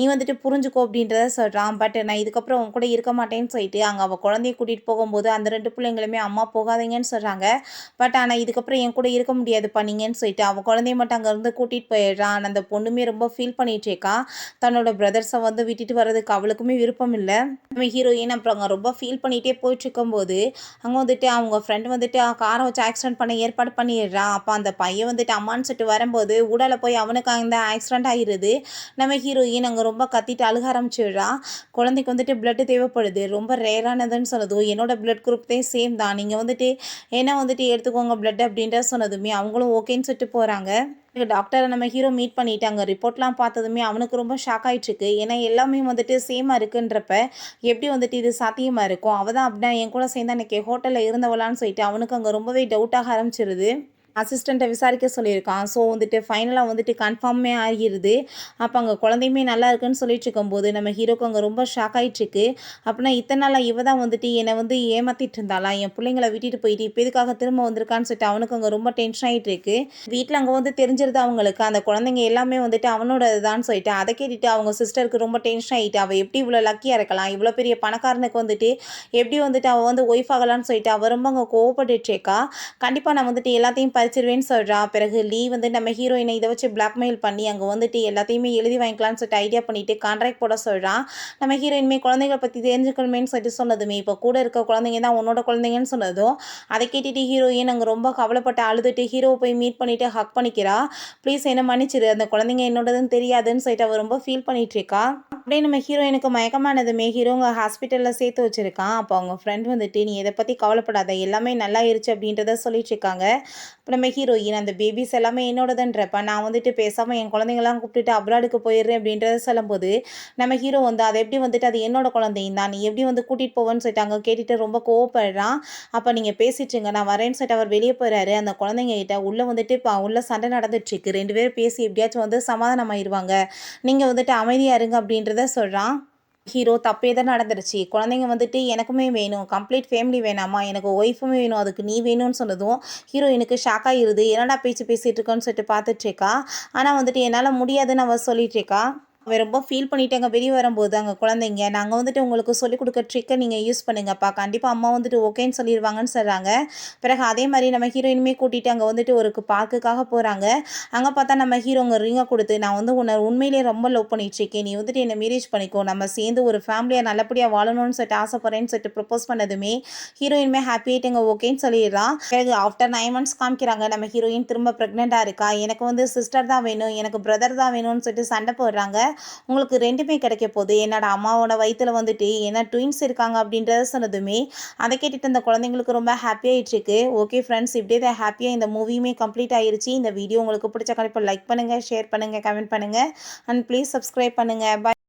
A: நீ வந்துட்டு புரிஞ்சுக்கோ அப்படின்றத சொல்கிறான். பட் நான் இதுக்கப்புறம் உன் கூட இருக்க மாட்டேன்னு சொல்லிட்டு அங்கே அவள் குழந்தைய கூட்டிகிட்டு போகும்போது அந்த 2 பிள்ளைங்களுமே அம்மா போகாதீங்கன்னு சொல்கிறாங்க. பட் ஆனால் இதுக்கப்புறம் என் கூட இருக்க முடியாது பண்ணீங்கன்னு சொல்லிட்டு அவள் குழந்தைய மட்டும் அங்கேருந்து கூட்டிகிட்டு போயிடுறான். அந்த பொண்ணுமே ரொம்ப ஃபீல் பண்ணிட்டு இருக்கா. தன்னோட பிரதர்ஸை வந்து விட்டுட்டு வர்றதுக்கு அவளுக்குமே விருப்பம் இல்லை. நம்ம ஹீரோயின் அப்புறம் அங்கே ரொம்ப ஃபீல் பண்ணிகிட்டே போயிட்டு இருக்கும்போது அங்கே வந்துட்டு அவங்க ஃப்ரெண்டு வந்துட்டு காரை வச்சு ஆக்சிடென்ட் பண்ண ஏற்பாடு பண்ணிடுறான். அப்போ அந்த பையன் வந்துட்டு அம்மான்னு சொல்லிட்டு வரும்போது உடலை போய் அவனுக்கு அந்த ஆக்சிடென்ட் ஆகிடுது. நம்ம ஹீரோயின் அங்கே ரொம்ப கத்திட்டு அழுக ஆரம்பிச்சிடுறான். குழந்தைக்கு வந்துட்டு பிளட்டு தேவைப்படுது, ரொம்ப ரேரானதுன்னு சொன்னதும் என்னோட பிளட் குரூப்தே சேம் தான், நீங்கள் வந்துட்டு என்ன வந்துட்டு எடுத்துக்கோங்க பிளட் அப்படின்ற சொன்னதுமே அவங்களும் ஓகேன்னு சொல்லிட்டு போகிறாங்க. டாக்டரை நம்ம ஹீரோ மீட் பண்ணிட்டு அங்கே ரிப்போர்ட்லாம் பார்த்ததுமே அவனுக்கு ரொம்ப ஷாக் ஆகிட்டுருக்கு. ஏன்னா எல்லாமே வந்துட்டு சேமாக இருக்குன்றப்ப எப்படி வந்துட்டு இது சாத்தியமாக இருக்கும், அவள் தான் அப்படின்னா என் கூட சேர்ந்து அன்றைக்கி ஹோட்டலில் இருந்தவளான்னு சொல்லிட்டு அவனுக்கு அங்கே ரொம்பவே டவுட்டாக ஆரம்பிச்சிருது. அசிஸ்டண்ட்டை விசாரிக்க சொல்லியிருக்கான். ஸோ வந்துட்டு ஃபைனலாக வந்துட்டு கன்ஃபார்மே ஆகிருது. அப்போ அங்கே குழந்தையுமே நல்லா இருக்குன்னு சொல்லிட்டு இருக்கும்போது நம்ம ஹீரோக்கு அங்கே ரொம்ப ஷாக் ஆகிட்டுருக்கு. அப்படின்னா இத்தனை நாளாக இவ தான் வந்துட்டு என்னை வந்து ஏமாற்றிட்டு இருந்தாளா, என் பிள்ளைங்களை விட்டுட்டு போயிட்டு இப்போ எதுக்காக திரும்ப வந்திருக்கான்னு சொல்லிட்டு அவனுக்கு அங்கே ரொம்ப டென்ஷன் ஆகிட்டு இருக்கு. வீட்டில் அங்கே வந்து தெரிஞ்சிருது அவங்களுக்கு அந்த குழந்தைங்க எல்லாமே வந்துட்டு அவனோட இதுதான் சொல்லிட்டு அதை கேட்டுட்டு அவங்க சிஸ்டருக்கு ரொம்ப டென்ஷன் ஆகிட்டு அவள் எப்படி இவ்வளோ லக்கியாக இருக்கலாம், இவ்வளோ பெரிய பணக்காரனுக்கு வந்துட்டு எப்படி வந்துட்டு அவள் வந்து ஒய்ஃப் ஆகலான்னு சொல்லிட்டு அவள் ரொம்ப அங்கே கோவப்பட்டுருக்கா. கண்டிப்பாக நான் வந்துட்டு எல்லாத்தையும் பறிச்சிருவேன்னு சொல்கிறா. பிறகு லீ வந்து நம்ம ஹீரோயினை இதை வச்சு பிளாக்மெயில் பண்ணி அங்கே வந்துட்டு எல்லாத்தையுமே எழுதி வாங்கிக்கலாம்னு சொல்லிட்டு ஐடியா பண்ணிட்டு கான்ட்ராக்ட் போட சொல்கிறான். நம்ம ஹீரோயின்மே குழந்தைகளை பற்றி தெரிஞ்சுக்கணுமேன்னு சொல்லிட்டு சொன்னதுமே இப்போ கூட இருக்க குழந்தைங்க தான் உன்னோட குழந்தைங்கன்னு சொன்னதும் அதை கேட்டுட்டு ஹீரோயின் அங்கே ரொம்ப கவலைப்பட்டு அழுதுட்டு ஹீரோவை போய் மீட் பண்ணிட்டு ஹக் பண்ணிக்கிறா. ப்ளீஸ் என்ன மன்னிச்சிரு, அந்த குழந்தைங்க என்னோடதுன்னு தெரியாதுன்னு சொல்லிட்டு அவள் ரொம்ப ஃபீல் பண்ணிட்டு இருக்கா. அப்படியே நம்ம ஹீரோயினுக்கு மயக்கமானதுமே ஹீரோங்க ஹாஸ்பிட்டலில் சேர்த்து வச்சுருக்கான். அப்போ அவங்க ஃப்ரெண்ட் வந்துட்டு நீ இதை பற்றி கவலைப்படாத, எல்லாமே நல்லா இருச்சு அப்படின்றத சொல்லிட்டு இருக்காங்க. இப்போ நம்ம ஹீரோயின் அந்த பேபிஸ் எல்லாமே என்னோடதுன்றப்ப நான் வந்துட்டு பேசாமல் என் குழந்தைங்களாம் கூப்பிட்டுட்டு அப்ராடுக்கு போயிடுறேன் அப்படின்றத சொல்லும்போது நம்ம ஹீரோ வந்து அதை எப்படி வந்துட்டு அது என்னோட குழந்தையும் தான், நீ எப்படி வந்து கூட்டிகிட்டு போவேன்னு சொல்லிட்டு அங்கே கேட்டுட்டு ரொம்ப கோவப்படுறான். அப்போ நீங்கள் பேசிட்டுருங்க நான் வரேன்னு சொல்லிட்டு அவர் வெளியே போயிறாரு. அந்த குழந்தைங்க கிட்ட உள்ளே வந்துட்டு இப்போ உள்ள சண்டை நடந்துட்டுருக்கு, 2 பேரும் பேசி எப்படியாச்சும் வந்து சமாதானமாயிருவாங்க, நீங்கள் வந்துட்டு அமைதியாக இருங்க அப்படின்றத சொல்கிறான். ஹீரோ தப்பே தான் நடந்துருச்சு, குழந்தைங்க வந்துட்டு எனக்குமே வேணும், கம்ப்ளீட் ஃபேமிலி வேணாமா, எனக்கு ஒய்ஃபுமே வேணும், அதுக்கு நீ வேணும்னு சொன்னதும் ஹீரோயினுக்கு ஷாக் ஆகிருது. என்னடா பேச்சு பேசிகிட்டு இருக்கோன்னு சொல்லிட்டு பார்த்துட்ருக்கா. ஆனால் வந்துட்டு என்னால் முடியாதுன்னு அவள் சொல்லிட்டு இருக்கா. அவன் ரொம்ப ஃபீல் பண்ணிட்டு அங்கே வெளியே வரும்போது அங்கே குழந்தைங்க நாங்கள் வந்துட்டு உங்களுக்கு சொல்லிக் கொடுக்க ட்ரிக்கை நீங்கள் யூஸ் பண்ணுங்கப்பா, கண்டிப்பாக அம்மா வந்துட்டு ஓகேன்னு சொல்லிடுவாங்கன்னு சொல்கிறாங்க. பிறகு அதே மாதிரி நம்ம ஹீரோயினுமே கூட்டிகிட்டு அங்கே வந்துட்டு ஒரு பார்க்குக்காக போகிறாங்க. அங்கே பார்த்தா நம்ம ஹீரோங்க ரிங்கை கொடுத்து நான் வந்து உன்னை உண்மையிலேயே ரொம்ப லவ் பண்ணிட்டுருக்கேன், நீ வந்துட்டு என்னை மேரேஜ் பண்ணிக்கோ, நம்ம சேர்ந்து ஒரு ஃபேமிலியாக நல்லபடியாக வாழணும்னு சொல்லிட்டு ஆசைப்பட்றேன்னு சொல்லிட்டு ப்ரப்போஸ் பண்ணதுமே ஹீரோயினுமே ஹாப்பியாகிட்டு இங்கே ஓகேன்னு சொல்லிடுறான். பிறகு ஆஃப்டர் 9 months காமிக்கிறாங்க. நம்ம ஹீரோயின் திரும்ப ப்ரெக்னெண்ட்டாக இருக்கா. எனக்கு வந்து சிஸ்டர் தான் வேணும், எனக்கு பிரதர் தான் வேணும்னு சொல்லிட்டு சண்டை போடுறாங்க. உங்களுக்கு 2மே கிடைக்க போகுது, என்னோட அம்மாவோட வயிற்றுல வந்துட்டு ஏன்னா ட்வின்ஸ் இருக்காங்க அப்படின்றத சொன்னதுமே அதை கேட்டுட்டு அந்த குழந்தைங்களுக்கு ரொம்ப ஹாப்பியாகிட்டுருக்கு. ஓகே ஃப்ரெண்ட்ஸ், இப்படியே தான் ஹாப்பியாக இந்த மூவியுமே கம்ப்ளீட் ஆயிருச்சு. இந்த வீடியோ உங்களுக்கு பிடிச்ச கண்டிப்பாக லைக் பண்ணுங்கள், ஷேர் பண்ணுங்கள், கமெண்ட் பண்ணுங்கள் அண்ட் ப்ளீஸ் சப்ஸ்கிரைப் பண்ணுங்கள். பை.